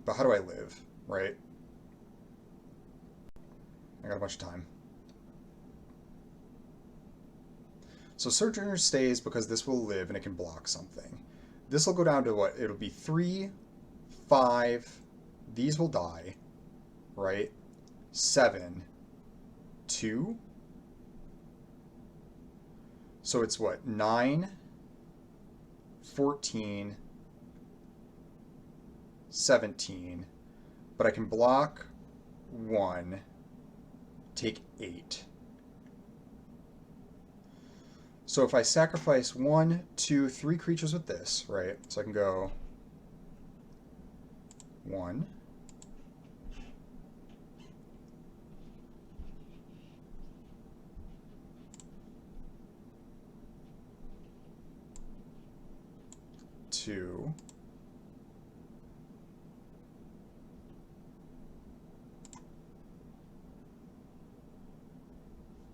But how do I live, right? I got a bunch of time. So Sojourner stays because this will live and it can block something. This will go down to what? It'll be 3, 5. These will die, right? 7, 2. So it's what? 9, 14, 17. But I can block 1, take 8. So if I sacrifice 1, 2, 3 creatures with this, right? So I can go 1, 2,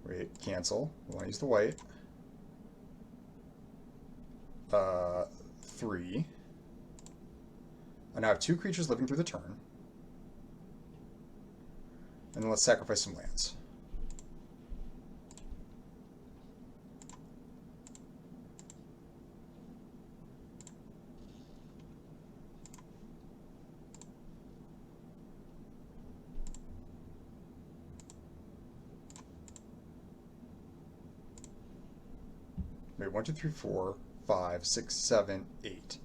wait, cancel. I want to use the white. 3. I now have 2 creatures living through the turn. And then let's sacrifice some lands. Wait, 1, 2, 3, 4, 5, 6, 7, 8.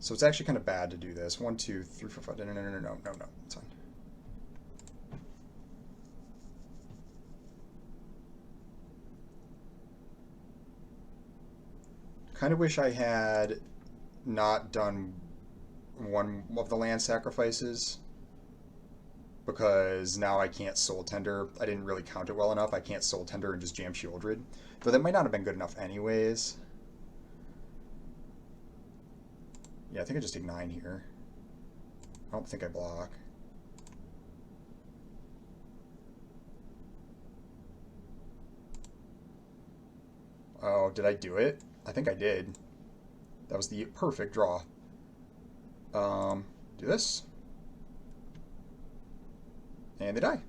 So it's actually kind of bad to do this. 1, 2, 3, 4, 5. No. It's fine. Kind of wish I had not done one of the land sacrifices, because now I can't Soul Tender. I didn't really count it well enough. I can't Soul Tender and just jam Shieldred. Though that might not have been good enough anyways. Yeah, I think I just take 9 here. I don't think I block. Oh, did I do it? I think I did. That was the perfect draw. Do this. And they die.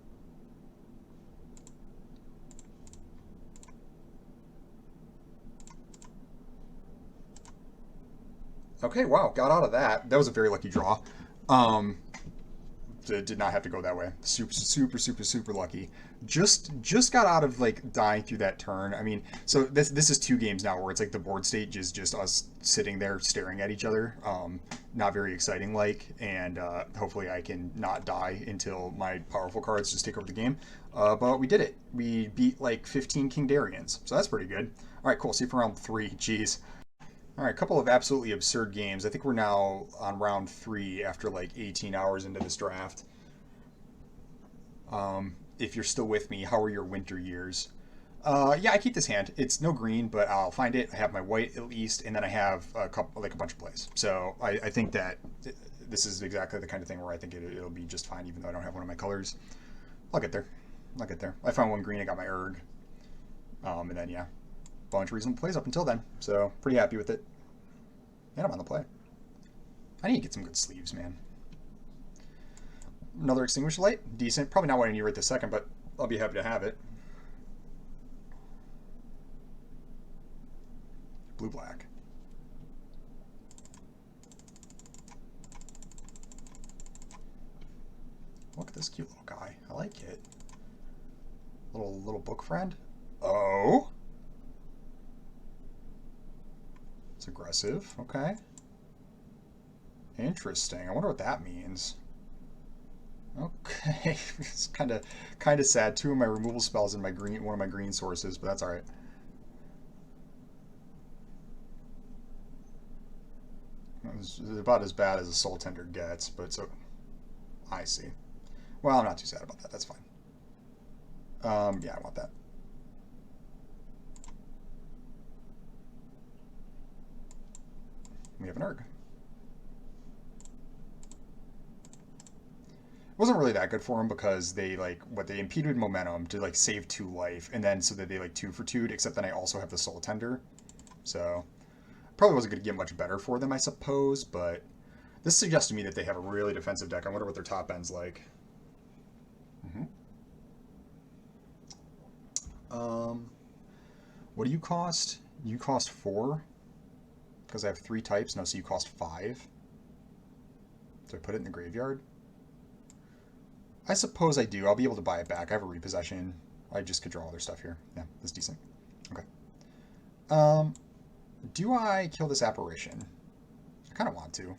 Okay, wow, got out of that. That was a very lucky draw. Um, did not have to go that way. Super, super, super, super lucky. Just got out of like dying through that turn. I mean, so this is 2 games now where it's like the board state is just us sitting there staring at each other. Not very exciting like, and hopefully I can not die until my powerful cards just take over the game. But we did it. We beat like 15 Kingdarians, so that's pretty good. All right, cool. See you for round 3. Jeez. All right, a couple of absolutely absurd games. I think we're now on round 3 after like 18 hours into this draft. If you're still with me, how are your winter years? Yeah, I keep this hand. It's no green, but I'll find it. I have my white at least, and then I have a couple, like a bunch of plays. So I think that this is exactly the kind of thing where I think it'll be just fine, even though I don't have one of my colors. I'll get there. I'll get there. I found one green. I got my erg, and then yeah, bunch of reasonable plays up until then. So pretty happy with it. And I'm on the play. I need to get some good sleeves, man. Another extinguished light, decent. Probably not what I need right this second, but I'll be happy to have it. Blue black. Look at this cute little guy. I like it. Little book friend. Oh. It's aggressive. Okay. Interesting. I wonder what that means. Okay. It's kind of sad. 2 of my removal spells in my green, one of my green sources, but that's all right. It's about as bad as a Soul Tender gets, but so I see. Well, I'm not too sad about that. That's fine. Yeah, I want that. We have an erg. Wasn't really that good for him because they they impeded momentum to like save 2 life, and then so that they like 2 for 2'd, except then I also have the Soul Tender. So probably wasn't going to get much better for them, I suppose, but this suggests to me that they have a really defensive deck. I wonder what their top end's like. Mm-hmm. What do you cost? You cost 4? Because I have 3 types. No, so you cost 5. Do I put it in the graveyard? I suppose I do. I'll be able to buy it back. I have a repossession. I just could draw other stuff here. Yeah, that's decent. Okay. Do I kill this apparition? I kind of want to.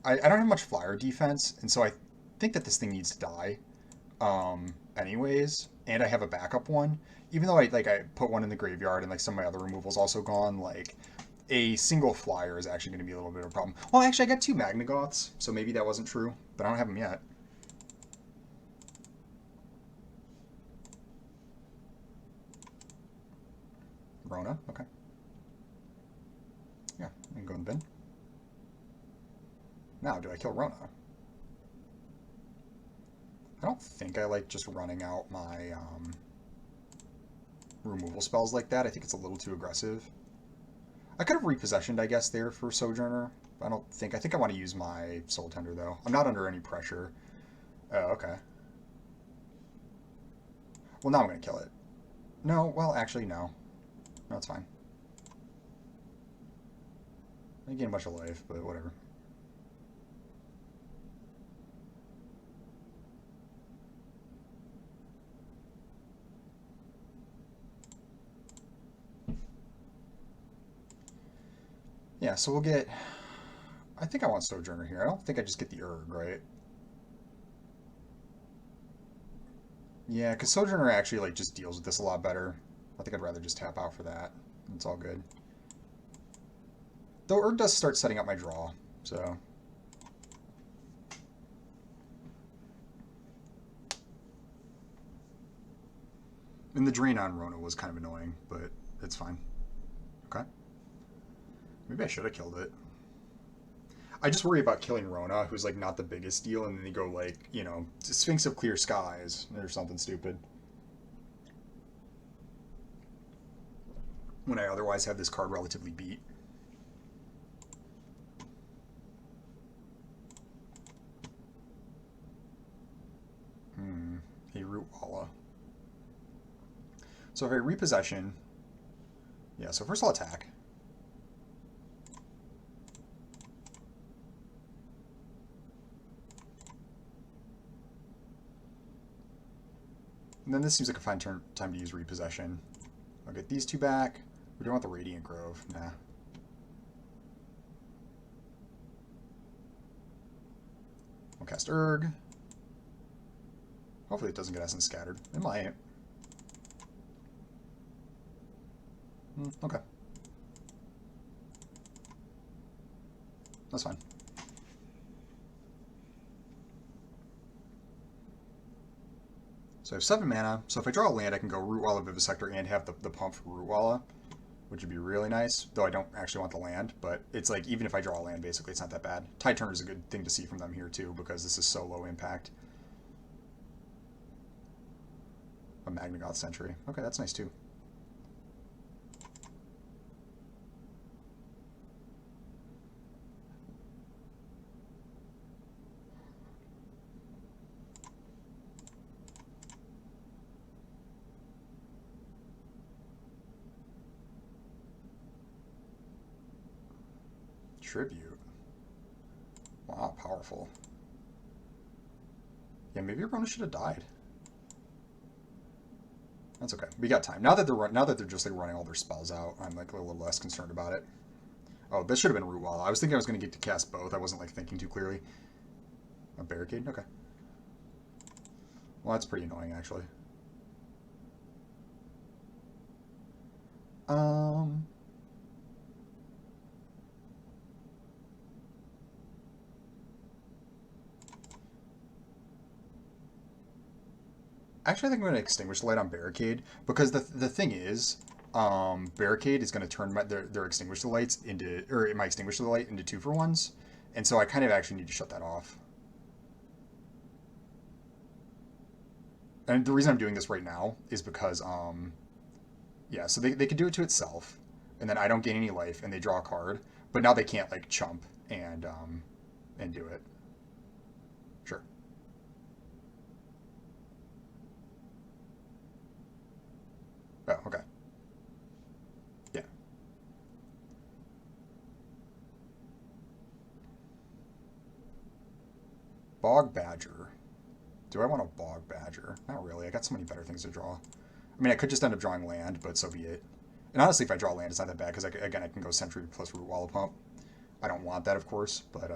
I don't have much flyer defense, and so I think that this thing needs to die. Anyways, and I have a backup one. Even though I put one in the graveyard and like some of my other removals also gone, like a single flyer is actually going to be a little bit of a problem. Well, actually, I got 2 Magnagoths, so maybe that wasn't true, but I don't have them yet. Rona, okay. Yeah, I can go in the bin. Now, do I kill Rona? I don't think I like just running out my removal spells like that. I think it's a little too aggressive. I could have repossessioned, I guess, there for Sojourner. I think I want to use my Soul Tender, though. I'm not under any pressure. Oh, okay. Well, now I'm going to kill it. No, well, actually, no. No, it's fine. I gain a bunch of life, but whatever. Yeah, so we'll get... I think I want Sojourner here. I don't think I just get the Erg, right? Yeah, because Sojourner actually like just deals with this a lot better. I think I'd rather just tap out for that. It's all good. Though Erg does start setting up my draw, so... And the drain on Rona was kind of annoying, but it's fine. Okay. Maybe I should have killed it. I just worry about killing Rona, who's like not the biggest deal, and then you go like, you know, Sphinx of Clear Skies or something stupid. when I otherwise have this card relatively beat. A Root Walla. So if I repossession, yeah, so first I'll attack. And then this seems like a fine time to use repossession. I'll get these two back. We don't want the Radiant Grove. Nah. I'll cast Urg. Hopefully it doesn't get Essence Scattered. It might. Okay. That's fine. So I have 7 mana, so if I draw a land, I can go Root Walla, Vivisector, and have the pump for Root Walla, which would be really nice, though I don't actually want the land, but it's like, even if I draw a land, basically, it's not that bad. Tide Turner is a good thing to see from them here, too, because this is so low impact. A Magnagoth Sentry. Okay, that's nice, too. Tribute. Wow, powerful. Yeah, maybe your opponent should have died. That's okay. We got time. Now that they're just like running all their spells out, I'm like a little less concerned about it. Oh, this should have been Root Walla. I was thinking I was going to get to cast both. I wasn't like thinking too clearly. A Barricade? Okay. Well, that's pretty annoying actually. Actually, I think I'm going to Extinguish the Light on Barricade, because the thing is, Barricade is going to turn their Extinguish the Lights into, or my Extinguish the Light into 2-for-1s, and so I kind of actually need to shut that off. And the reason I'm doing this right now is because, yeah, so they could do it to itself, and then I don't gain any life, and they draw a card, but now they can't, like, chump and do it. Sure. Oh, okay. Yeah. Bog Badger. Do I want a Bog Badger? Not really. I got so many better things to draw. I mean, I could just end up drawing land, but so be it. And honestly, if I draw land, it's not that bad, because, again, I can go Sentry plus Root Walla Pump. I don't want that, of course, but,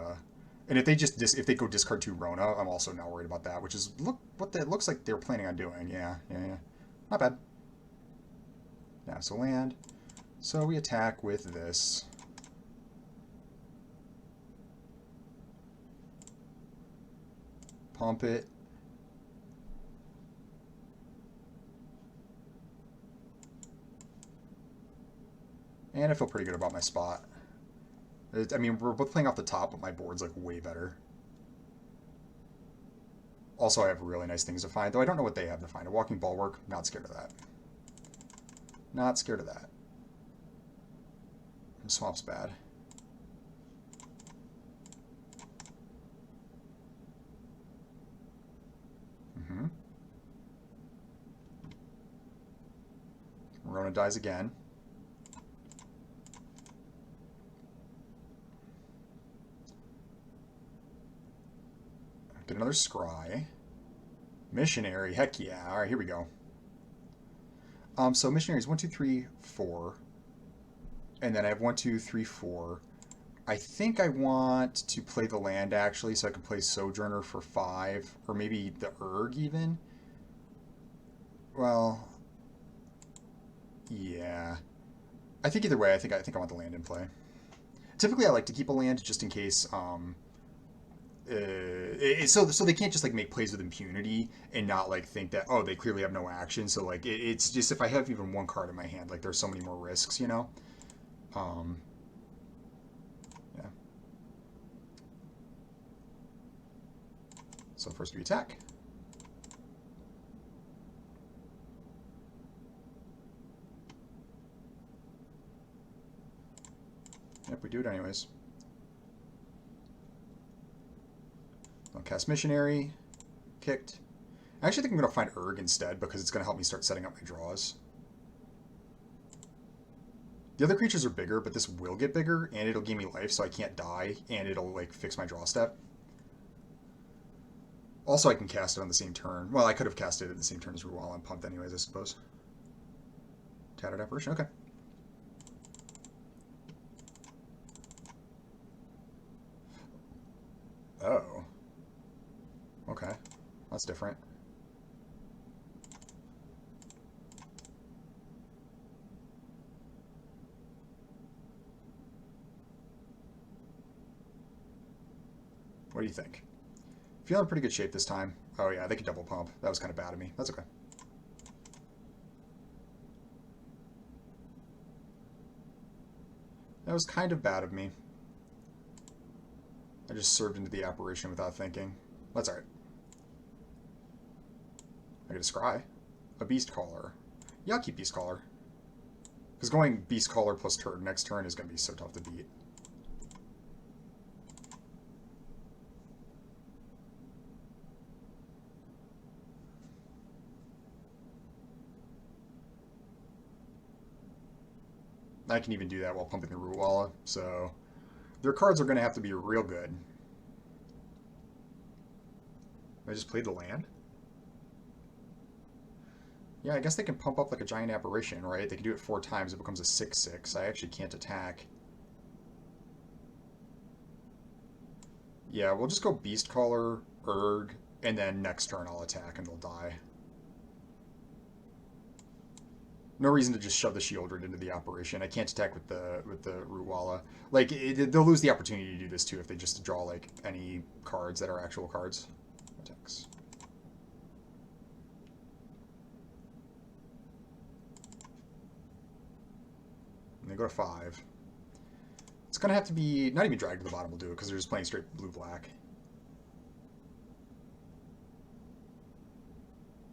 and if they if they go discard 2 Rona, I'm also not worried about that, which is, what that looks like they're planning on doing. Yeah. Not bad. Yeah, so land. So we attack with this. Pump it. And I feel pretty good about my spot. I mean, we're both playing off the top, but my board's like way better. Also, I have really nice things to find, though I don't know what they have to find. A Walking Bulwark, not scared of that. Not scared of that. Swamp's bad. Rona dies again. Get another Scry. Missionary, heck yeah. Alright, here we go. So Missionary is 1, 2, 3, 4. And then I have 1, 2, 3, 4. I think I want to play the land, actually, so I can play Sojourner for 5. Or maybe the Urg, even. Well, yeah. I think either way, I think I want the land in play. Typically, I like to keep a land just in case. So they can't just like make plays with impunity and not like think that, oh, they clearly have no action. So like it's just, if I have even one card in my hand, like there's so many more risks, you know. Yeah. So first we attack. Yep, we do it anyways. I'll cast Missionary. Kicked. I actually think I'm going to find Urg instead because it's going to help me start setting up my draws. The other creatures are bigger, but this will get bigger, and it'll give me life, so I can't die, and it'll, like, fix my draw step. Also, I can cast it on the same turn. Well, I could have cast it at the same turn as Ruwala and pumped anyways, I suppose. Tattered Apparition, okay. Oh. Okay. That's different. What do you think? Feeling in pretty good shape this time. Oh yeah, they could double pump. That was kind of bad of me. That's okay. That was kind of bad of me. I just served into the apparition without thinking. That's alright. I get a scry. A Beast Caller. Yeah, I'll keep Beast Caller. Because going Beast Caller plus turn next turn is going to be so tough to beat. I can even do that while pumping the Ruwala, so their cards are going to have to be real good. I just played the land? Yeah, I guess they can pump up like a giant apparition, right? They can do it 4 times, it becomes a 6/6. I actually can't attack. Yeah, we'll just go Beast Caller, Urg, and then next turn I'll attack and they'll die. No reason to just shove the Shieldred into the operation. I can't attack with the Ruwala. Like, they'll lose the opportunity to do this too if they just draw like any cards that are actual cards. Attacks. And they go to 5. It's gonna have to be not even dragged to the bottom will do it because they're just playing straight blue-black.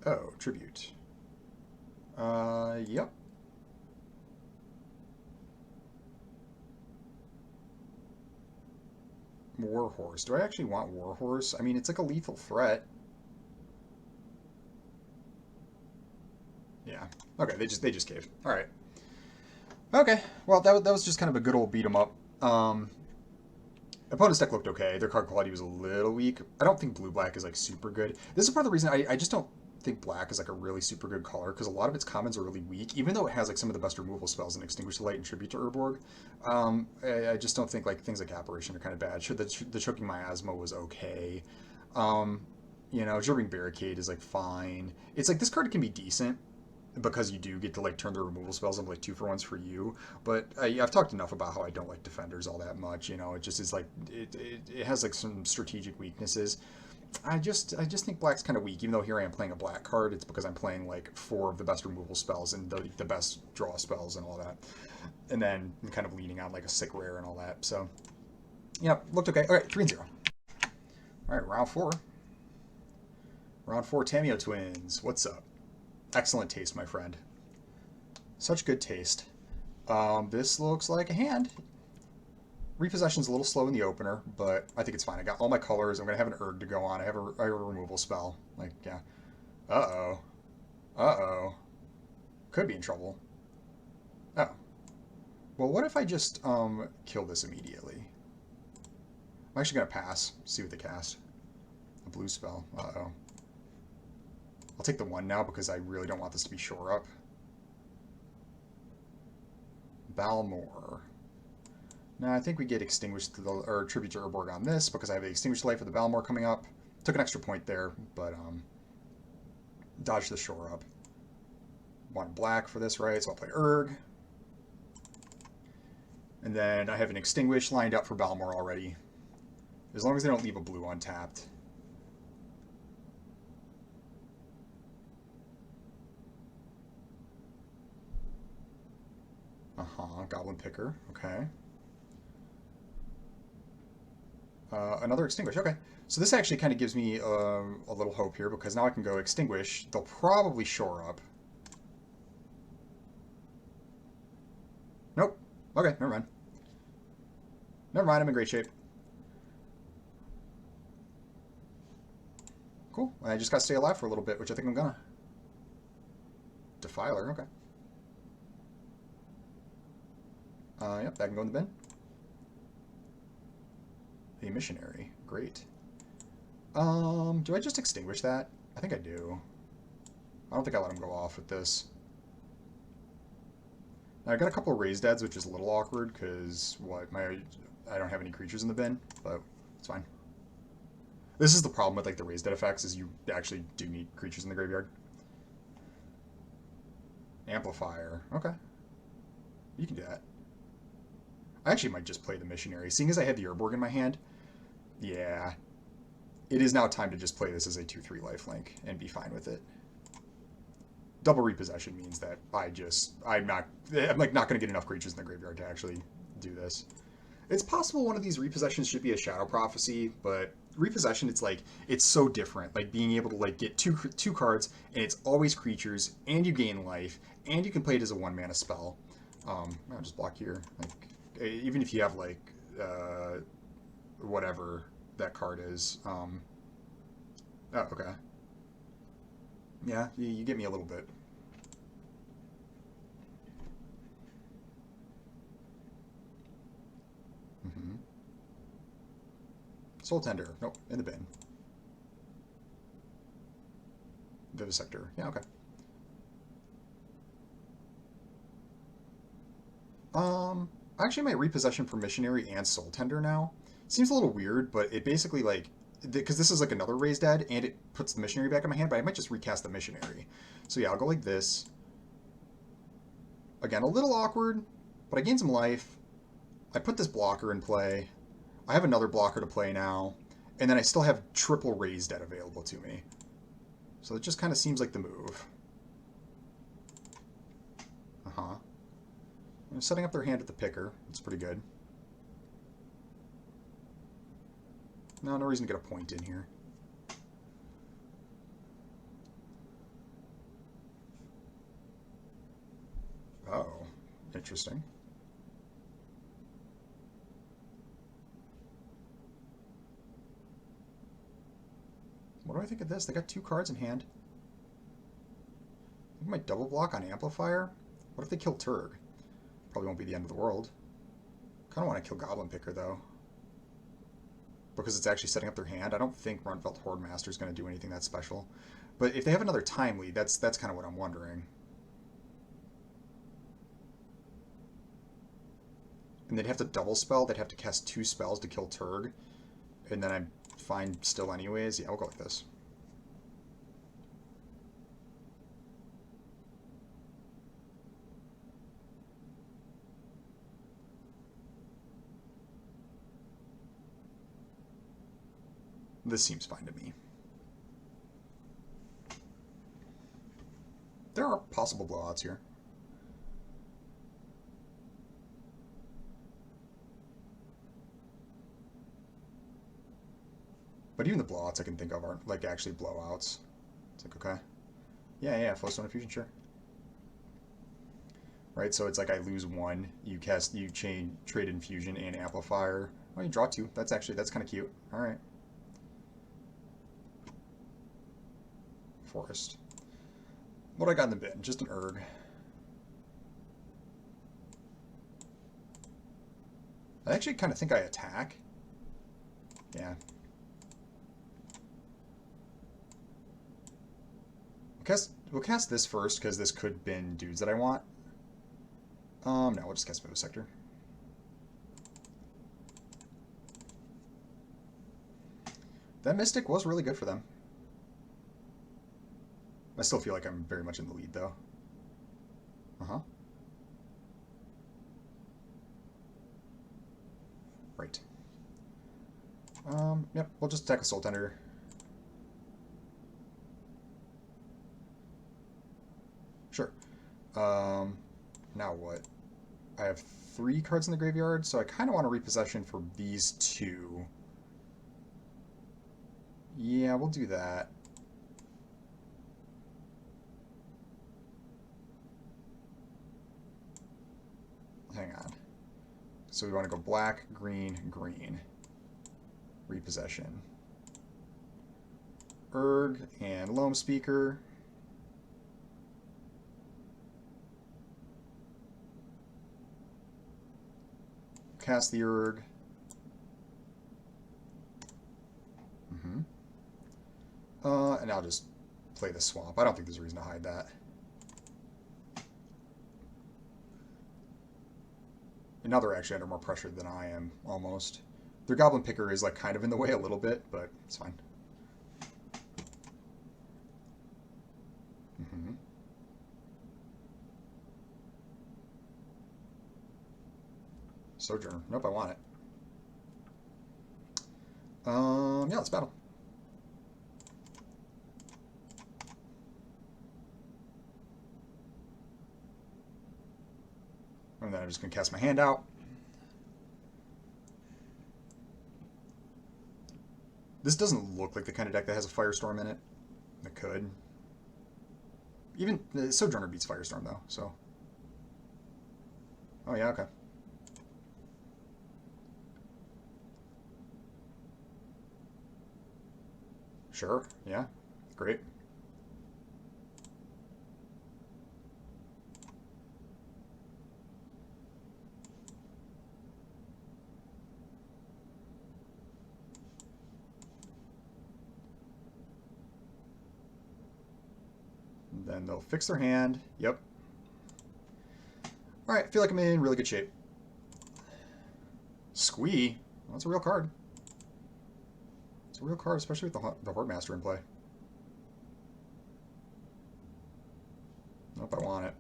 Oh, tribute. Yep. Warhorse. Do I actually want Warhorse? I mean, it's like a lethal threat. Yeah. Okay, they just caved. All right. Okay. Well, that was just kind of a good old beat 'em up. Opponent's deck looked okay. Their card quality was a little weak. I don't think blue-black is like super good. This is part of the reason I just don't think black is like a really super good color because a lot of its commons are really weak, even though it has like some of the best removal spells and Extinguish the Light and Tribute to Urborg. I just don't think like things like Apparition are kind of bad. Sure, the Choking Miasma was okay. You know, Jurbing Barricade is like fine. It's like this card can be decent because you do get to like turn the removal spells into like 2-for-1s for you. But I've talked enough about how I don't like defenders all that much. You know, it just is like it has like some strategic weaknesses. I just think black's kind of weak. Even though here I am playing a black card, it's because I'm playing like 4 of the best removal spells and the best draw spells and all that, and then kind of leaning on like a sick rare and all that. So, yeah, looked okay. All right, 3-0. All right, round 4. Round 4, Tameo Twins. What's up? Excellent taste, my friend. Such good taste. This looks like a hand. Repossession's a little slow in the opener, but I think it's fine. I got all my colors. I'm going to have an Urg to go on. I have a removal spell. Like, yeah. Uh-oh. Uh-oh. Could be in trouble. Oh. Well, what if I just kill this immediately? I'm actually going to pass. See what they cast. A blue spell. Uh-oh. I'll take the 1 now because I really don't want this to be shore up. Balmor. Now I think we get Extinguished to the, or Tribute to Urborg on this because I have the Extinguished Light for the Balmor coming up. Took an extra point there, but dodge the shore up. One black for this, right? So I'll play Urg. And then I have an Extinguish lined up for Balmor already. As long as they don't leave a blue untapped. Goblin Picker, okay. Another Extinguish, okay. So this actually kind of gives me a little hope here because now I can go Extinguish. They'll probably shore up. Nope. Okay, never mind. Never mind, I'm in great shape. Cool. I just got to stay alive for a little bit, which I think I'm gonna. Defiler, okay. Yep, that can go in the bin. A missionary, great. Do I just extinguish that? I think I do. I don't think I let him go off with this. Now, I got a couple of raised deads, which is a little awkward, because, I don't have any creatures in the bin, but it's fine. This is the problem with, like, the raised dead effects, is you actually do need creatures in the graveyard. Amplifier, okay. You can do that. I actually might just play the missionary. Seeing as I had the Urborg in my hand, yeah. It is now time to just play this as a 2/3 lifelink and be fine with it. Double repossession means that I'm not going to get enough creatures in the graveyard to actually do this. It's possible one of these repossessions should be a Shadow Prophecy, but repossession, it's so different. Like being able to like get two cards, and it's always creatures, and you gain life, and you can play it as a 1-mana spell. I'll just block here. Like even if you have like whatever that card is. Oh, okay. Yeah, you get me a little bit. Soul Tender. Nope, in the bin. Vivisector. Yeah, okay. I actually might repossession for Missionary and Soul Tender now. Seems a little weird, but it basically, like, because this is like another raised dead, and it puts the Missionary back in my hand, but I might just recast the Missionary. So yeah, I'll go like this. Again, a little awkward, but I gain some life. I put this blocker in play. I have another blocker to play now, and then I still have triple raised dead available to me. So it just kind of seems like the move. I'm setting up their hand at the picker. It's pretty good. No reason to get a point in here. Oh, interesting. What do I think of this? They got 2 cards in hand. I think I might double block on Amplifier. What if they kill Turg? Probably won't be the end of the world. Kind of want to kill Goblin Picker, though. Because it's actually setting up their hand. I don't think Runfelt Hordemaster is going to do anything that special. But if they have another Timely, that's kind of what I'm wondering. And they'd have to double spell. They'd have to cast 2 spells to kill Turg. And then I'm fine still anyways. Yeah, I'll go like this. This seems fine to me. There are possible blowouts here. But even the blowouts I can think of aren't like actually blowouts. It's like, okay. Yeah, Flowstone Infusion, sure. Right, so it's like I lose 1, you trade Infusion and Amplifier. Oh, you draw 2. That's kind of cute. Alright. Forest. What do I got in the bin? Just an Urg. I actually kind of think I attack. Yeah. We'll cast this first, because this could bin dudes that I want. No, we'll just cast Vivisector. That Mystic was really good for them. I still feel like I'm very much in the lead, though. Right. Yep, we'll just attack a Soul Tender. Sure. Now what? I have 3 cards in the graveyard, so I kind of want a repossession for these 2. Yeah, we'll do that. Hang on. So we want to go black, green, green. Repossession. Erg and Loam Speaker. Cast the Erg. And I'll just play the swamp. I don't think there's a reason to hide that. And now they're actually under more pressure than I am, almost. Their Goblin Picker is like kind of in the way a little bit, but it's fine. Sojourner. Nope, I want it. Yeah, let's battle. And then I'm just going to cast my hand out. This doesn't look like the kind of deck that has a Firestorm in it. It could. Even Sojourner beats Firestorm, though, so. Oh, yeah, okay. Sure, yeah, great. And then they'll fix their hand. Yep. All right, I feel like I'm in really good shape. Squee? Well, that's a real card. It's a real card, especially with the Hordemaster in play. Nope, I want it.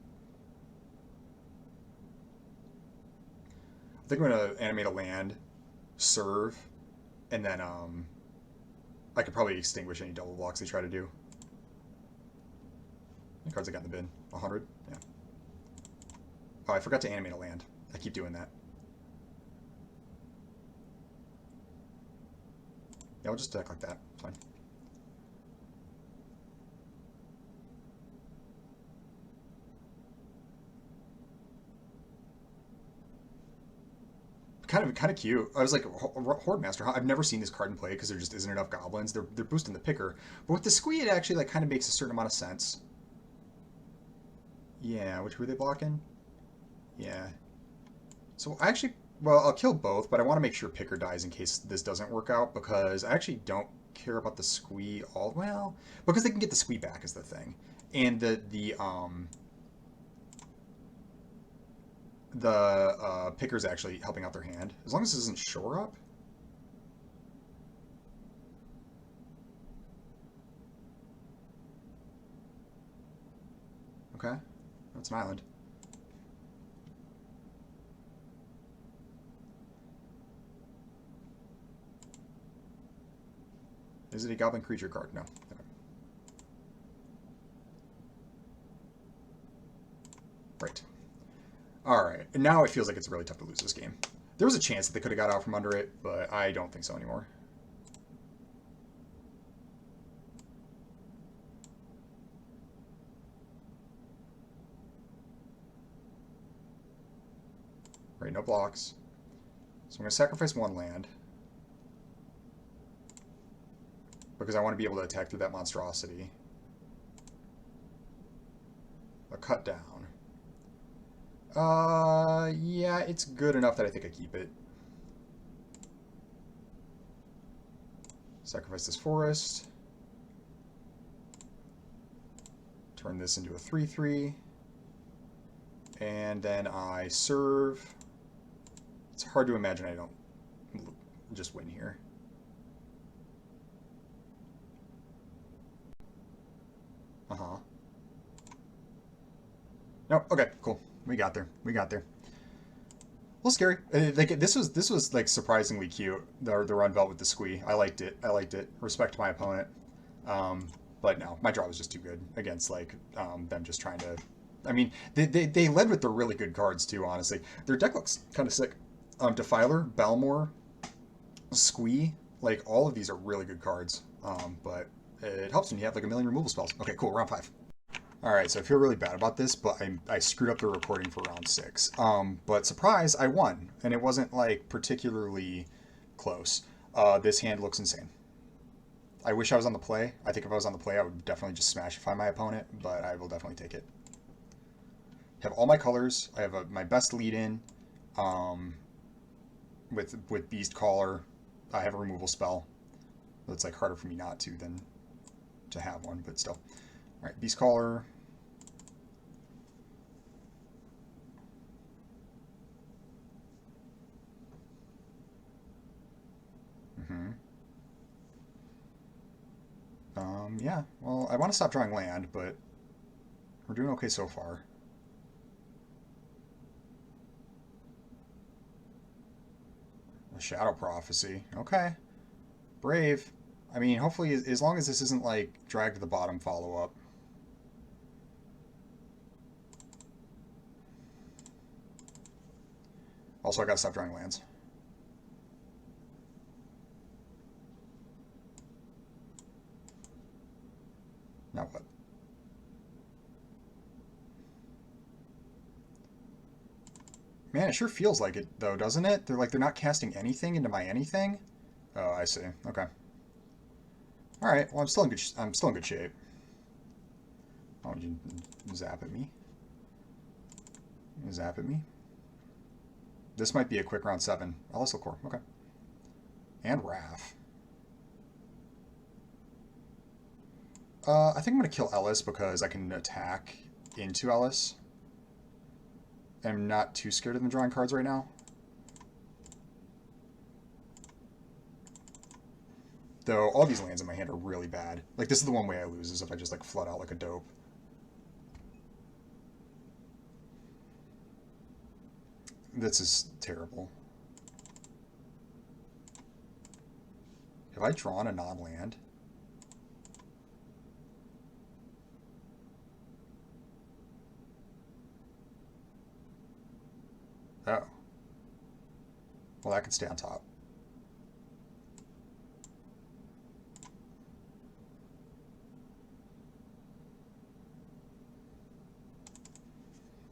I think I'm going to animate a land, serve, and then I could probably extinguish any double blocks they try to do. How many cards I got in the bin? 100? Yeah. Oh, I forgot to animate a land. I keep doing that. Yeah, I'll just deck like that. Fine. Kind of cute. I was like, Hordemaster. I've never seen this card in play because there just isn't enough goblins. They're boosting the picker, but with the squee, it actually like kind of makes a certain amount of sense. Yeah, which were they blocking? Yeah. So I actually, well, I'll kill both, but I want to make sure picker dies in case this doesn't work out because I actually don't care about the squee all well because they can get the squee back is the thing, and the picker's actually helping out their hand. As long as this isn't shore up. Okay. That's an island. Is it a goblin creature card? No. Okay. Right. Alright, and now it feels like it's really tough to lose this game. There was a chance that they could have got out from under it, but I don't think so anymore. Right, no blocks. So I'm going to sacrifice one land. Because I want to be able to attack through that monstrosity. A cut down. Yeah, it's good enough that I think I keep it. Sacrifice this forest. Turn this into a 3/3. And then I serve. It's hard to imagine I don't just win here. Uh-huh. No, okay, cool. We got there. We got there. A little scary. Like this was like surprisingly cute. The run belt with the squee. I liked it. I liked it. Respect my opponent. But no, my draw was just too good against like them just trying to. I mean, they led with the really good cards too. Honestly, their deck looks kind of sick. Defiler, Balmor, Squee, like all of these are really good cards. But it helps when you have like a million removal spells. Okay, cool. Round 5. Alright, so I feel really bad about this, but I screwed up the recording for round 6. But surprise, I won. And it wasn't, like, particularly close. This hand looks insane. I wish I was on the play. I think if I was on the play, I would definitely just smashify my opponent, but I will definitely take it. I have all my colors. I have my best lead-in with Beast Caller. I have a removal spell. It's like harder for me not to than to have one, but still. All right, Beast Caller. Yeah, well, I want to stop drawing land, but we're doing okay so far. A Shadow Prophecy. Okay. Brave. I mean, hopefully, as long as this isn't, like, drag to the bottom follow-up. Also, I gotta stop drawing lands. Now what? Man, it sure feels like it, though, doesn't it? They're not casting anything into my anything. Oh, I see. Okay. All right. Well, I'm still in good shape. Oh, you zap at me? You zap at me? This might be a quick round 7. Alyssal Core. Okay. And Wrath. I think I'm going to kill Ellis because I can attack into Ellis. I'm not too scared of them drawing cards right now. Though all these lands in my hand are really bad. Like, this is the one way I lose, is if I just, like, flood out like a dope. This is terrible. Have I drawn a non-land? Oh. Well, that can stay on top.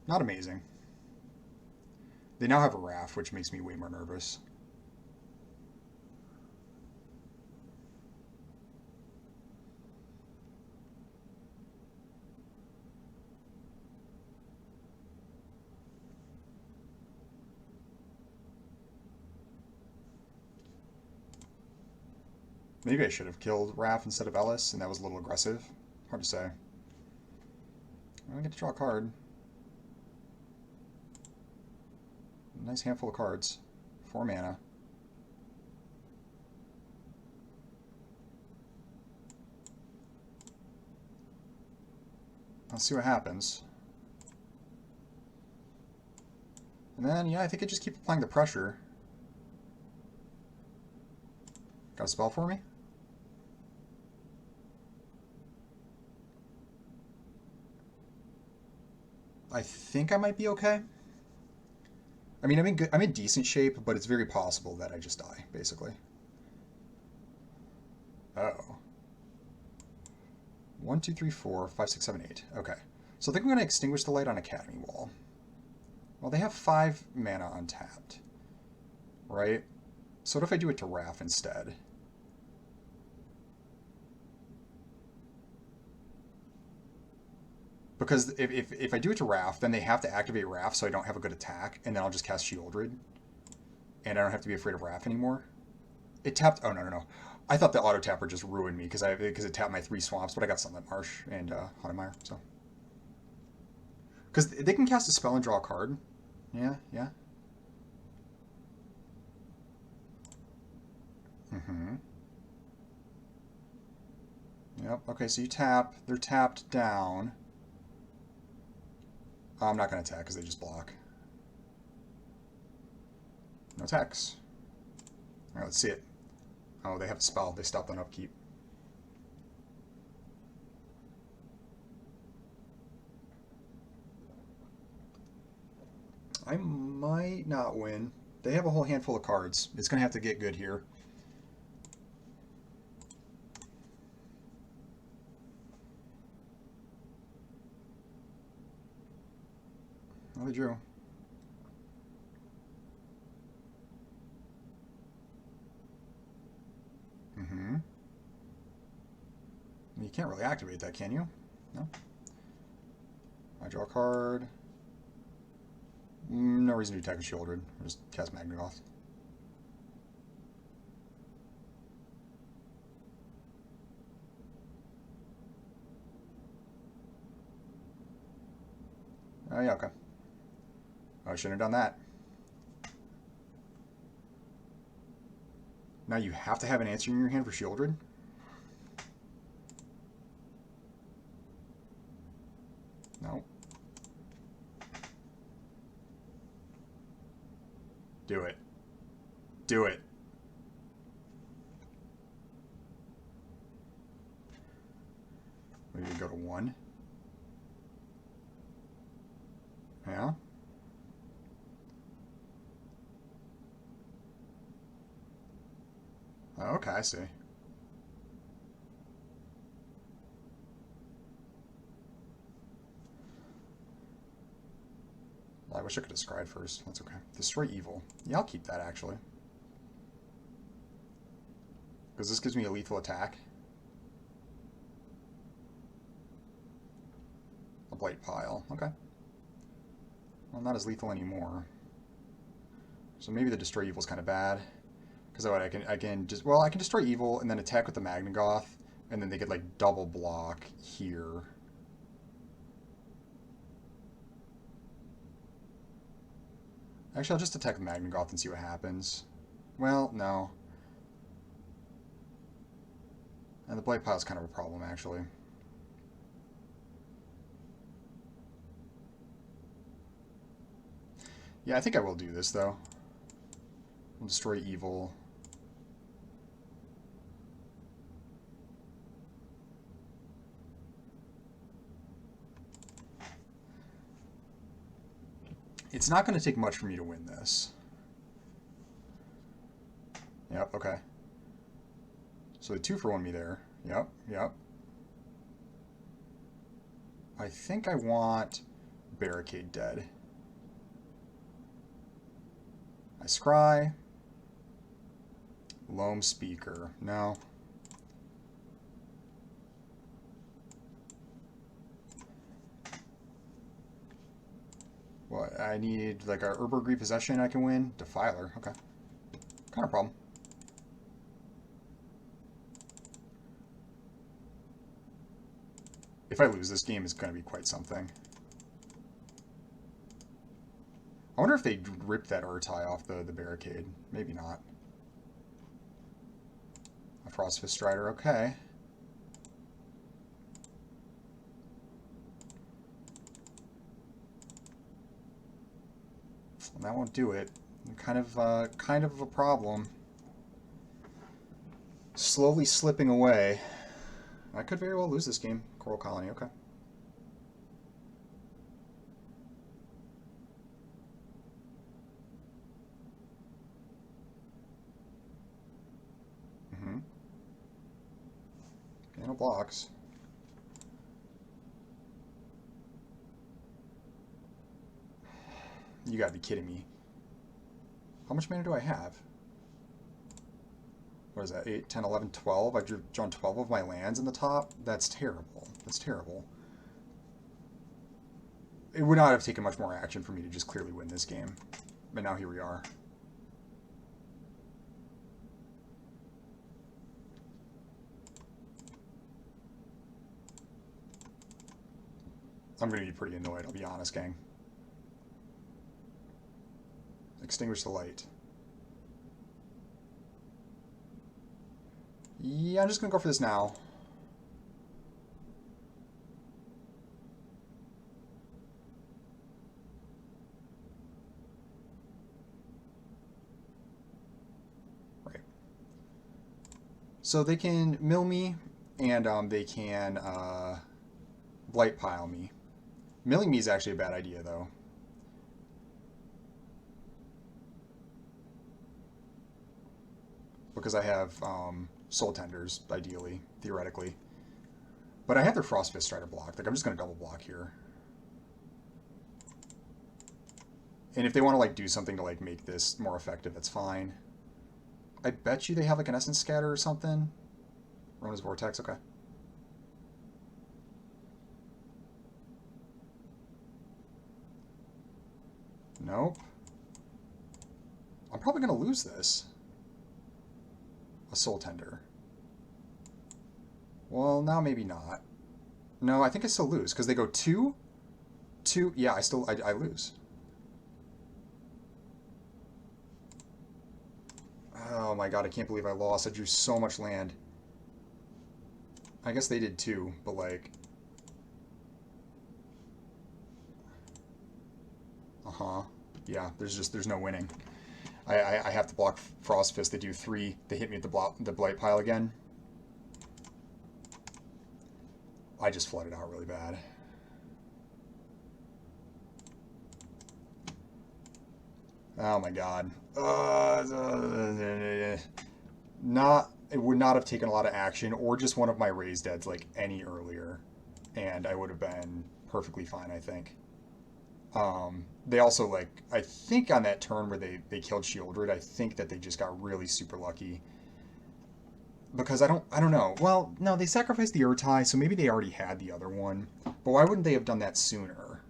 Not amazing. They now have a Wrath, which makes me way more nervous. Maybe I should have killed Wrath instead of Ellis, and that was a little aggressive. Hard to say. I get to draw a card. A nice handful of cards. 4 mana. Let's see what happens. And then, yeah, I think I just keep applying the pressure. Got a spell for me? I think I might be okay. I mean, I'm in decent shape, but it's very possible that I just die, basically. Oh. 1, 2, 3, 4, 5, 6, 7, 8. Okay. So I think I'm going to extinguish the light on Academy Wall. Well, they have 5 mana untapped. Right? So what if I do it to Wrath instead? Because if I do it to Wrath, then they have to activate Wrath so I don't have a good attack, and then I'll just cast Shieldred. And I don't have to be afraid of Wrath anymore. It tapped... Oh, no. I thought the auto-tapper just ruined me because it tapped my 3 swamps, but I got Sunlit Marsh and Haunted so... Because they can cast a spell and draw a card. Yeah. Yep, okay, so you tap. They're tapped down. I'm not going to attack because they just block. No attacks. Alright, let's see it. Oh, they have a spell. They stopped on upkeep. I might not win. They have a whole handful of cards. It's going to have to get good here. Oh, they drew. Mm-hmm. You can't really activate that, can you? No. I draw a card. No reason to attack with Shieldred. Just cast Magnagoth. Oh, yeah, okay. Oh, I shouldn't have done that. Now you have to have an answer in your hand for Shieldred? No. Do it. Do it. Maybe go to 1. Yeah. Oh, okay, I see. Well, I wish I could describe first. That's okay. Destroy evil. Yeah, I'll keep that, actually. Because this gives me a lethal attack. A blight pile. Okay. Well, not as lethal anymore. So maybe the destroy evil is kind of bad. Because I can just, well, I can destroy evil and then attack with the Magnagoth, and then they get like double block here. Actually, I'll just attack with Magnagoth and see what happens. Well, no. And the blight pile is kind of a problem, actually. Yeah, I think I will do this, though. We'll destroy evil. It's not going to take much for me to win this. Yep, okay. So the 2-for-1 me there. Yep, yep. I think I want Barricade dead. I scry. Loam Speaker. No. What? I need like a Urborg Repossession I can win? Defiler. Okay. Kind of problem. If I lose this game, it's going to be quite something. I wonder if they ripped that Urtai off the barricade. Maybe not. A Frostfist Strider, okay. Well, that won't do it. Kind of a problem. Slowly slipping away. I could very well lose this game. Coral Colony, okay. No blocks. You gotta be kidding me. How much mana do I have? What is that? 8, 10, 11, 12? I've drawn 12 of my lands in the top? That's terrible. That's terrible. It would not have taken much more action for me to just clearly win this game. But now here we are. I'm going to be pretty annoyed, I'll be honest, gang. Extinguish the light. Yeah, I'm just going to go for this now. Right. So they can mill me, and they can blight pile me. Milling me is actually a bad idea, though. Because I have Soul Tenders, ideally, theoretically. But I have their Frostfist Strider blocked. Like, I'm just going to double block here. And if they want to like do something to like make this more effective, that's fine. I bet you they have like an essence scatter or something. Rona's vortex, okay. Nope. I'm probably gonna lose this. A soul tender. Well, now maybe not. No, I think I still lose because they go 2, 2. Yeah, I lose. Oh my god, I can't believe I lost. I drew so much land. I guess they did too, but like... Uh-huh. Yeah, there's no winning. I have to block Frost Fist. They do 3. They hit me at the Blight Pile again. I just flooded out really bad. Oh my god. It would not have taken a lot of action or just one of my raised deads like any earlier, and I would have been perfectly fine, I think. They also, like, I think on that turn where they killed Shieldred, I think that they just got really super lucky. Because I don't know. Well, no, they sacrificed the Urtai, so maybe they already had the other one. But why wouldn't they have done that sooner?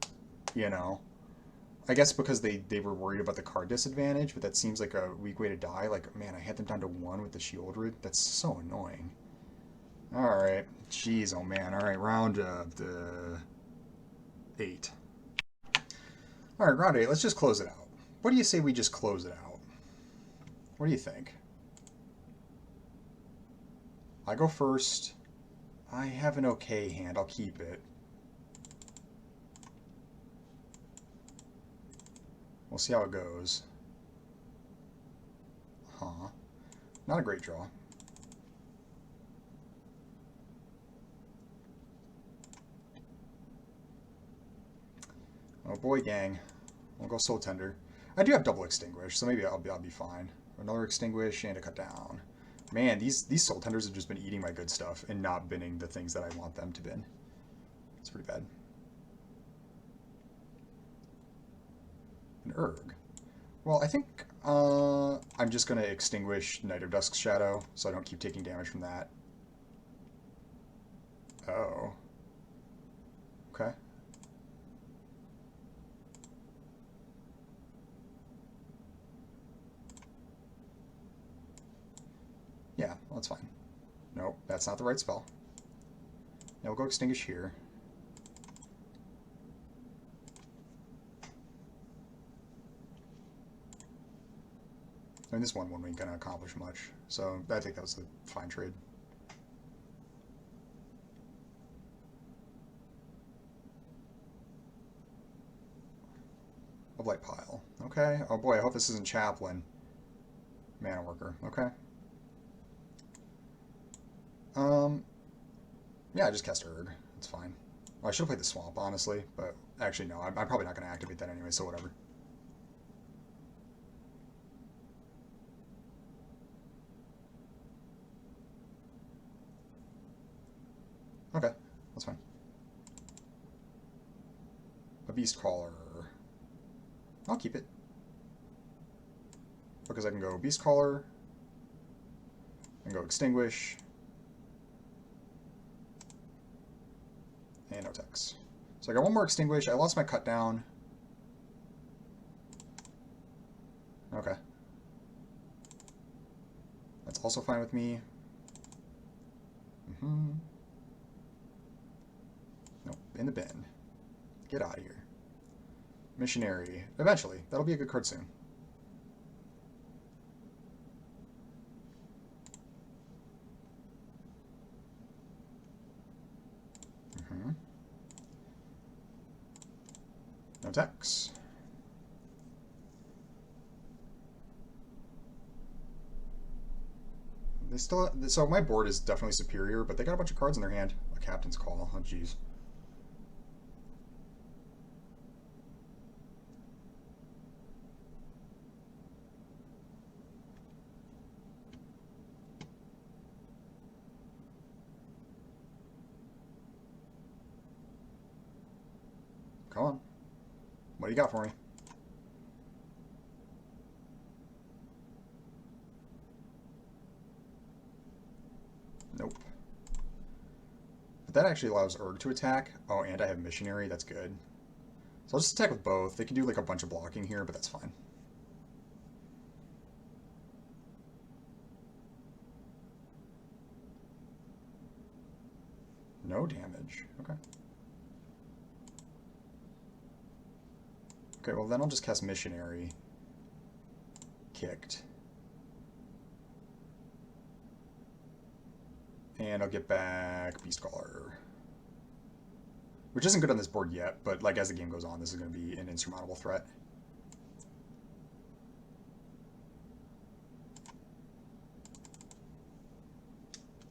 You know? I guess because they were worried about the card disadvantage, but that seems like a weak way to die. Like, man, I had them down to 1 with the Shieldred. That's so annoying. Alright. Jeez, oh man. Alright, round the 8. Alright, round 8. Let's just close it out. What do you say we just close it out? What do you think? I go first. I have an okay hand. I'll keep it. We'll see how it goes. Huh. Not a great draw. Oh boy, gang. We'll go Soul Tender. I do have double Extinguish, so maybe I'll be fine. Another Extinguish and a Cut Down. Man, these Soul Tenders have just been eating my good stuff and not binning the things that I want them to bin. It's pretty bad. An Urg. Well, I think I'm just going to extinguish Night of Dusk's Shadow so I don't keep taking damage from that. Oh. Okay. Yeah, well, that's fine. Nope, that's not the right spell. Now we'll go extinguish here. I mean, this one ain't gonna accomplish much, so I think that was a fine trade. A Blight Pile. Okay. Oh boy, I hope this isn't Chaplain. Mana Worker. Okay. Yeah, I just cast Urg. It's fine. Well, I should have played the Swamp, honestly, but actually, no. I'm probably not going to activate that anyway, so whatever. Okay, that's fine. A Beast Caller. I'll keep it. Because I can go Beast Caller, and go Extinguish, and no text. So I got one more Extinguish. I lost my Cut Down. Okay. That's also fine with me. Nope, in the bin. Get out of here. Missionary. Eventually. That'll be a good card soon. No attacks. They still... So my board is definitely superior, but they got a bunch of cards in their hand. A Captain's Call. Oh, jeez. Come on. What do you got for me? that actually allows Urg to attack. Oh, and I have Missionary. That's good. So I'll just attack with both. They can do like a bunch of blocking here, but that's fine. No damage. Okay. Okay, well then I'll just cast Missionary. Kicked. And I'll get back Beastcaller. Which isn't good on this board yet, but like as the game goes on, this is going to be an insurmountable threat.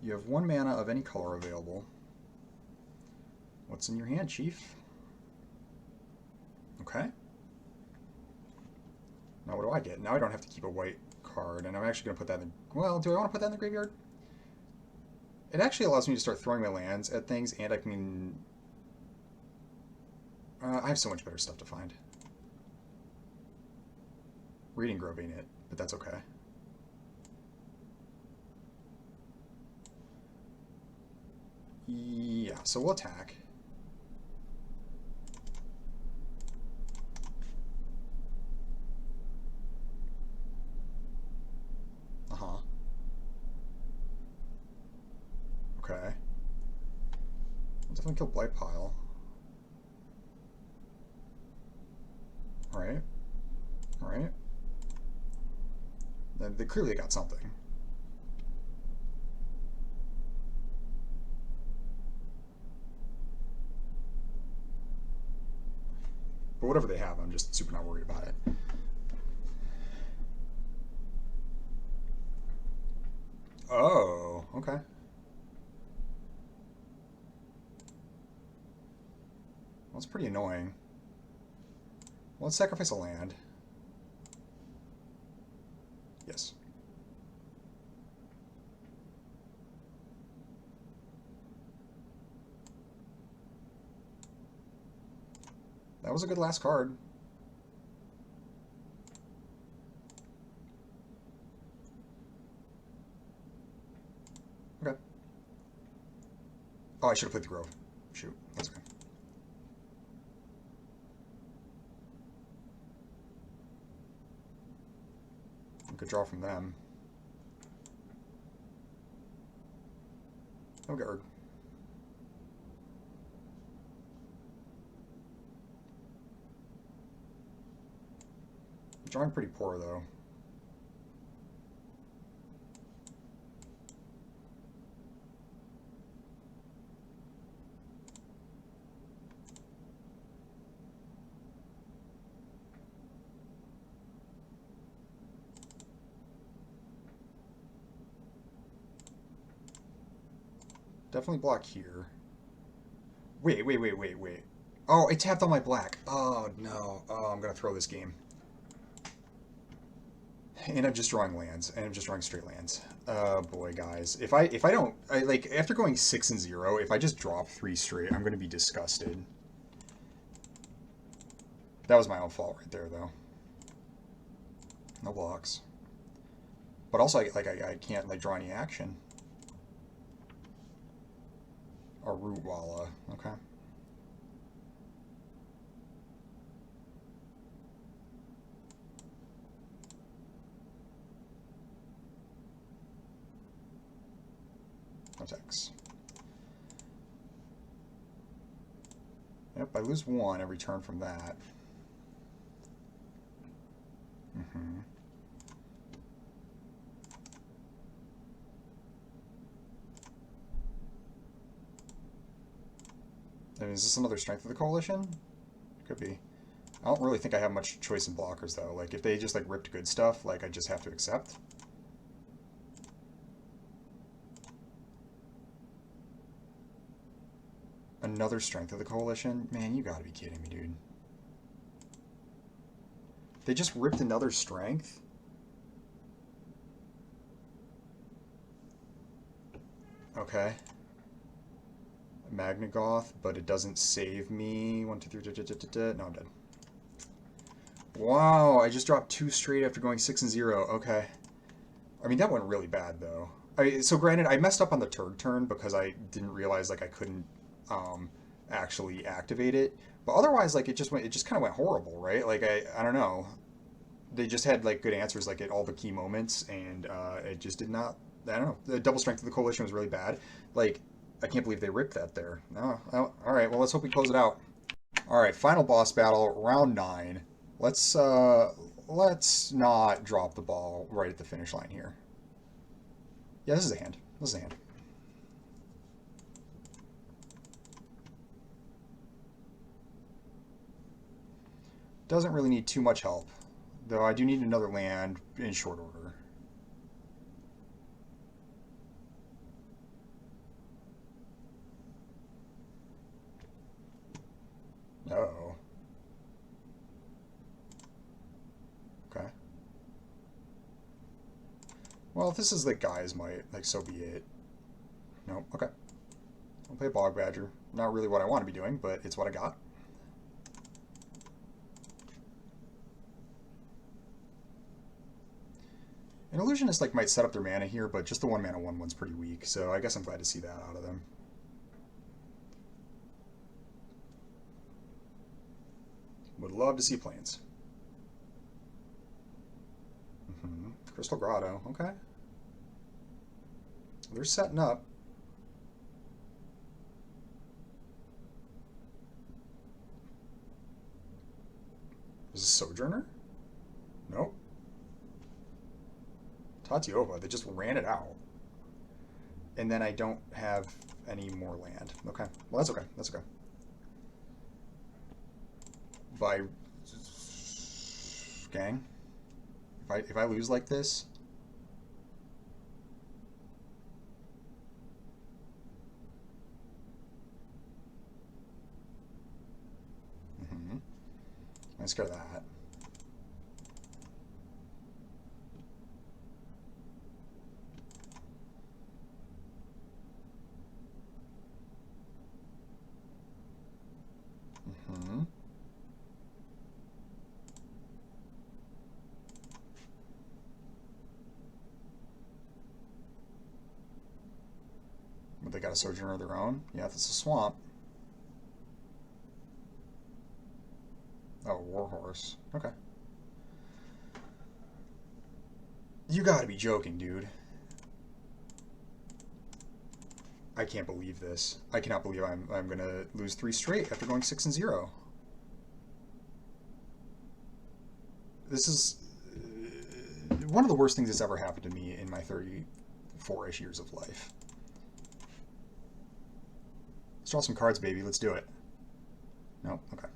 You have 1 mana of any color available. What's in your hand, Chief? Okay. Now what do I get? Now I don't have to keep a white card, and I'm actually going to put that in the... Well, do I want to put that in the graveyard? It actually allows me to start throwing my lands at things, and I can... I have so much better stuff to find. Reading Grove ain't it, but that's okay. Yeah, so we'll attack. Uh-huh. Okay. I'll definitely kill Blight Pile. Alright. Alright. They clearly got something. But whatever they have, I'm just super not worried about it. Oh, okay. Well, it's pretty annoying. Well, let's sacrifice a land. Yes. That was a good last card. Okay. Oh, I should have played the Grove. Shoot. That's okay. Good draw from them. No guard. Drawing pretty poor though. Definitely block here. Wait. Oh, I tapped on my black. Oh, no. Oh, I'm going to throw this game. And I'm just drawing lands. And I'm just drawing straight lands. Oh, boy, guys. If I don't... like, after going 6-0, if I just drop 3 straight, I'm going to be disgusted. That was my own fault right there, though. No blocks. But also, I can't, like, draw any action. A Rootwalla, okay. Attacks. Yep, I lose 1 every turn from that. Mm-hmm. And is this another strength of the coalition? Could be. I don't really think I have much choice in blockers though. Like if they just like ripped good stuff, like I just have to accept. Another strength of the coalition? Man, you gotta be kidding me, dude. They just ripped another strength? Okay. Magnagoth, but it doesn't save me. 1, 2, 3, no, I'm dead. Wow, I just dropped 2 straight after going 6-0. Okay. I mean, that went really bad, though. So granted, I messed up on the turd turn because I didn't realize like I couldn't um, actually activate it. But otherwise, like it just kind of went horrible, right? Like I don't know. They just had like good answers like at all the key moments, and it just did not. I don't know. The double strength of the coalition was really bad. Like I can't believe they ripped that there. No, oh, all right. Well, let's hope we close it out. All right, final boss battle, round 9. Let's not drop the ball right at the finish line here. Yeah, this is a hand. This is a hand. Doesn't really need too much help, though I do need another land in short order. Uh-oh. Okay. Well, if this is like Guy's Might, like so be it. Nope. Okay. I'll play Bog Badger. Not really what I want to be doing, but it's what I got. An Illusionist like might set up their mana here, but just the 1-mana 1/1's pretty weak, so I guess I'm glad to see that out of them. Would love to see planes. Crystal Grotto, okay. They're setting up. Is this Sojourner? Nope. Tatiova, they just ran it out. And then I don't have any more land. Okay. Well, that's okay. That's okay. By gang, if I lose like this, I'm scared of that. But they got a Sojourner of their own. Yeah, that's a swamp. Oh, Warhorse. Okay. You gotta be joking, dude. I can't believe this. I cannot believe I'm gonna lose 3 straight after going 6-0. This is one of the worst things that's ever happened to me in my 34-ish years of life. Let's draw some cards, baby. Let's do it. No? Okay.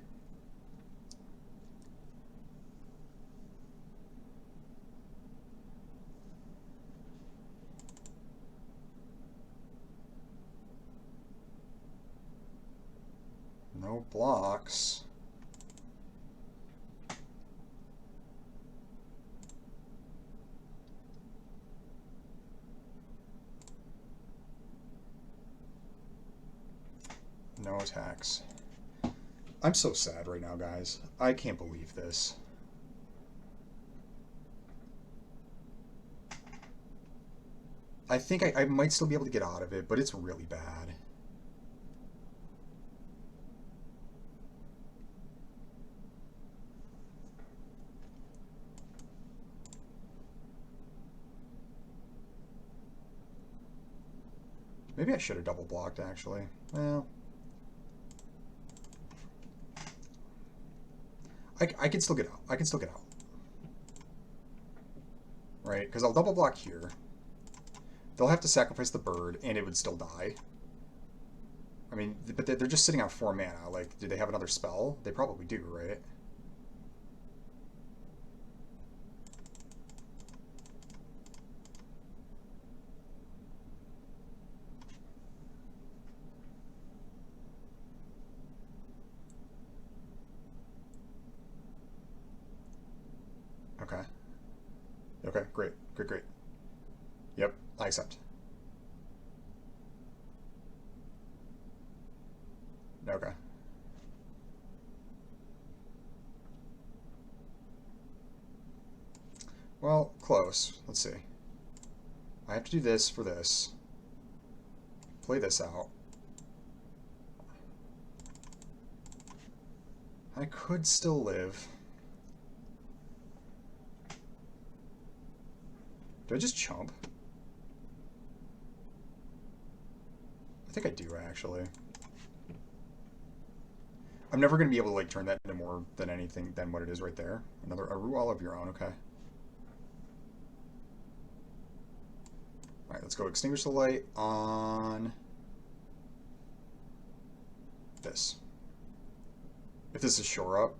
No blocks. No attacks. I'm so sad right now, guys. I can't believe this. I think I might still be able to get out of it, but it's really bad. Maybe I should have double blocked, actually. Well, I can still get out. I can still get out. Right? Because I'll double block here. They'll have to sacrifice the bird, and it would still die. I mean, but they're just sitting on 4 mana. Like, do they have another spell? They probably do, right? Okay. Okay, great. Great, great. Yep, I accept. Okay. Well, close. Let's see. I have to do this for this. Play this out. I could still live. Do I just chump? I think I do, actually. I'm never going to be able to like turn that into more than anything than what it is right there. Another a rule of your own, okay. Alright, let's go extinguish the light on this. If this is shore up,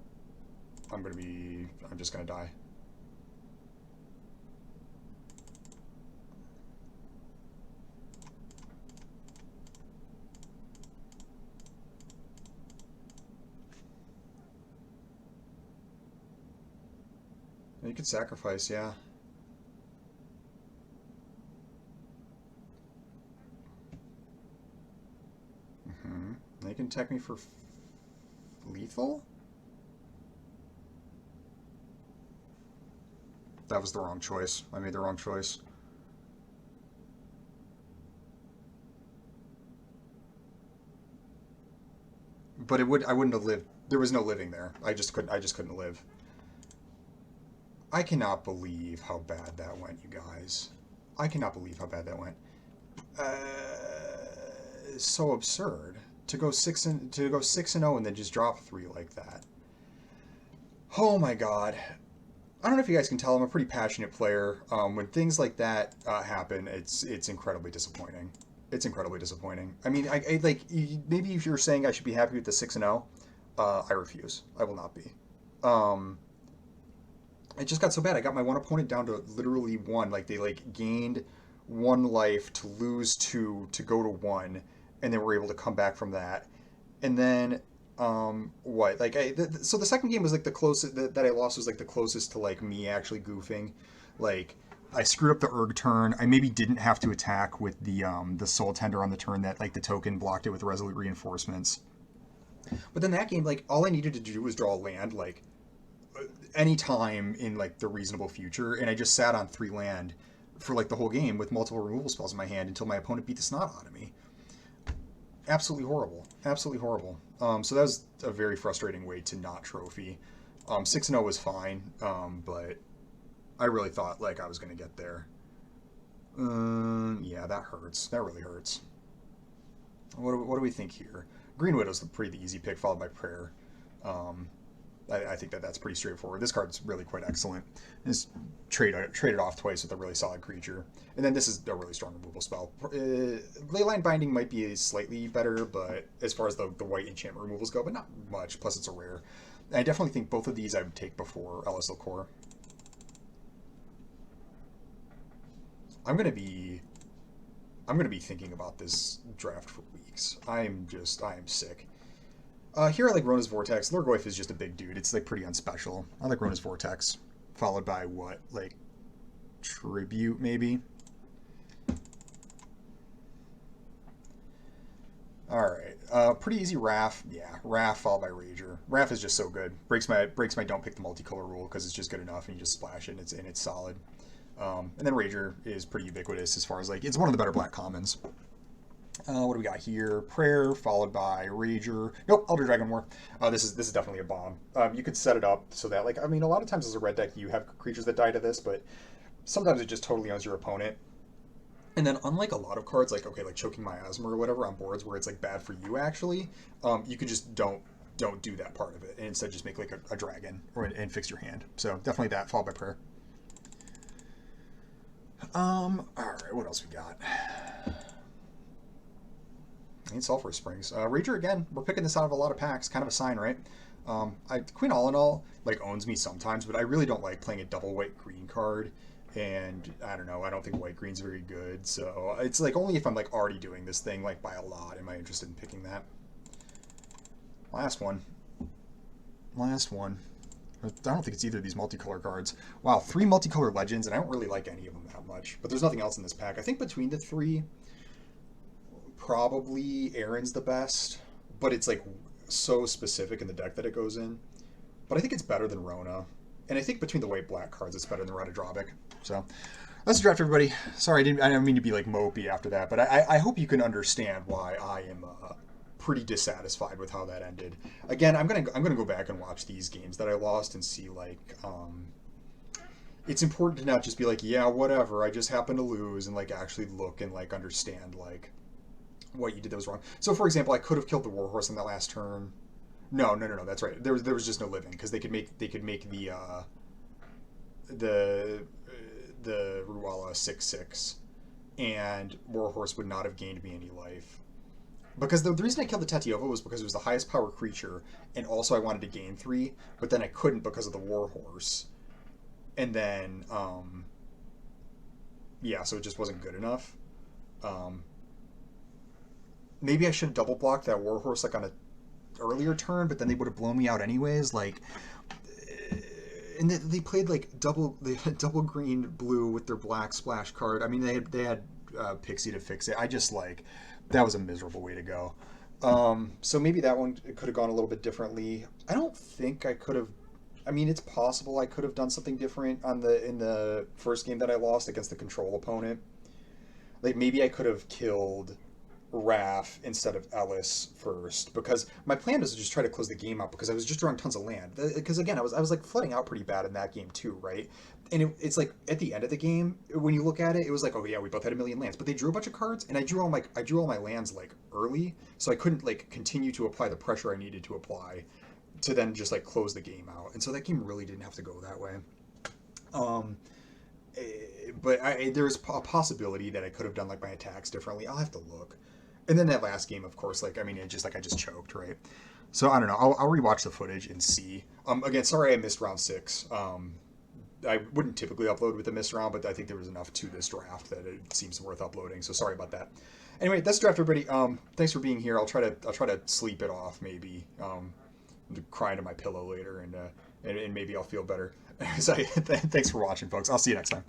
I'm just gonna die. You could sacrifice, yeah. They can tech me for lethal? That was the wrong choice. I made the wrong choice. But I wouldn't have lived. There was no living there. I just couldn't live. I cannot believe how bad that went, you guys. I cannot believe how bad that went. It's so absurd to go 6-0 and then just drop 3 like that. Oh my god. I don't know if you guys can tell, I'm a pretty passionate player. When things like that happen, it's incredibly disappointing. It's incredibly disappointing. I mean, I like maybe if you're saying I should be happy with the 6-0, I refuse. I will not be. It just got so bad. I got my one opponent down to literally 1. Like they like gained 1 life to lose 2 to go to 1, and then were able to come back from that. And then what? Like so the second game was like the closest that I lost was like the closest to like me actually goofing. Like I screwed up the Urg turn. I maybe didn't have to attack with the Soul Tender on the turn that like the token blocked it with Resolute Reinforcements. But then that game, like all I needed to do was draw a land like any time in like the reasonable future, and I just sat on 3 land for like the whole game with multiple removal spells in my hand until my opponent beat the snot out of me. Absolutely horrible. Absolutely horrible. So that was a very frustrating way to not trophy. 6-0 was fine, but I really thought like I was going to get there. Yeah, that hurts. That really hurts. What do we think here? Green Widow's the easy pick, followed by Prayer. I think that's pretty straightforward. This card's really quite excellent. It's traded off twice with a really solid creature. And then this is a really strong removal spell. Leyline Binding might be slightly better, but as far as the white enchantment removals go, but not much. Plus it's a rare. And I definitely think both of these I would take before Elisal Core. I'm gonna be thinking about this draft for weeks. I am sick. Here I like Rona's Vortex. Lurgoyf is just a big dude. It's like pretty unspecial. I like Rona's Vortex. Followed by what? Like Tribute, maybe? Alright. Pretty easy Wrath. Yeah, Wrath followed by Rager. Wrath is just so good. Breaks my don't pick the multicolor rule because it's just good enough and you just splash it and it's solid. And then Rager is pretty ubiquitous as far as like, it's one of the better black commons. What do we got here? Prayer, followed by Rager. Nope, Elder Dragon War. This is definitely a bomb. You could set it up so that, like, I mean, a lot of times as a red deck, you have creatures that die to this, but sometimes it just totally owns your opponent. And then, unlike a lot of cards, like, okay, like Choking Miasma or whatever on boards where it's, like, bad for you, actually, you could just don't do that part of it, and instead just make, like, a dragon and fix your hand. So, definitely that, followed by Prayer. Alright, what else we got? I need Sulphur Springs. Rager again. We're picking this out of a lot of packs. Kind of a sign, right? Queen All in All like owns me sometimes, but I really don't like playing a double white green card. And I don't know. I don't think white green's very good. So it's like only if I'm like already doing this thing like by a lot am I interested in picking that. Last one. I don't think it's either of these multicolor cards. Wow, 3 multicolor legends, and I don't really like any of them that much. But there's nothing else in this pack. I think between the 3. Probably Aaron's the best, but it's like so specific in the deck that it goes in. But I think it's better than Rona. And I think between the white-black cards, it's better than Red Adrobic. So That's a draft, everybody. Sorry, I didn't mean to be like mopey after that, but I hope you can understand why I am pretty dissatisfied with how that ended. Again, I'm gonna go back and watch these games that I lost and see like it's important to not just be like, yeah, whatever, I just happened to lose, and like actually look and like understand like what you did that was wrong. So, for example, I could have killed the warhorse in that last turn. No. That's right. There was just no living because they could make the the Ruala 6/6, and warhorse would not have gained me any life. Because the reason I killed the Tetiova was because it was the highest power creature, and also I wanted to gain 3, but then I couldn't because of the warhorse. And then yeah, so it just wasn't good enough. Um, Maybe I should have double blocked that warhorse like on a earlier turn, but then they would have blown me out anyways. Like, and they played like they had double green blue with their black splash card. I mean, they had Pixie to fix it. I just like that was a miserable way to go. So maybe that one could have gone a little bit differently. I don't think I could have. I mean, it's possible I could have done something different in the first game that I lost against the control opponent. Like maybe I could have killed Raf instead of Ellis first, because my plan was to just try to close the game out because I was just drawing tons of land. Because again, I was like flooding out pretty bad in that game too, right? And it's like at the end of the game, when you look at it, it was like, oh yeah, we both had a million lands, but they drew a bunch of cards, and I drew all my lands like early, so I couldn't like continue to apply the pressure I needed to apply to then just like close the game out, and so that game really didn't have to go that way. Um, but there's a possibility that I could have done like my attacks differently. I'll have to look. And then that last game, of course, like I mean, I just choked, right? So I don't know. I'll rewatch the footage and see. Again, sorry I missed round 6. I wouldn't typically upload with the missed round, but I think there was enough to this draft that it seems worth uploading. So sorry about that. Anyway, that's the draft, everybody. Thanks for being here. I'll try to sleep it off maybe. Cry into my pillow later, and maybe I'll feel better. So thanks for watching, folks. I'll see you next time.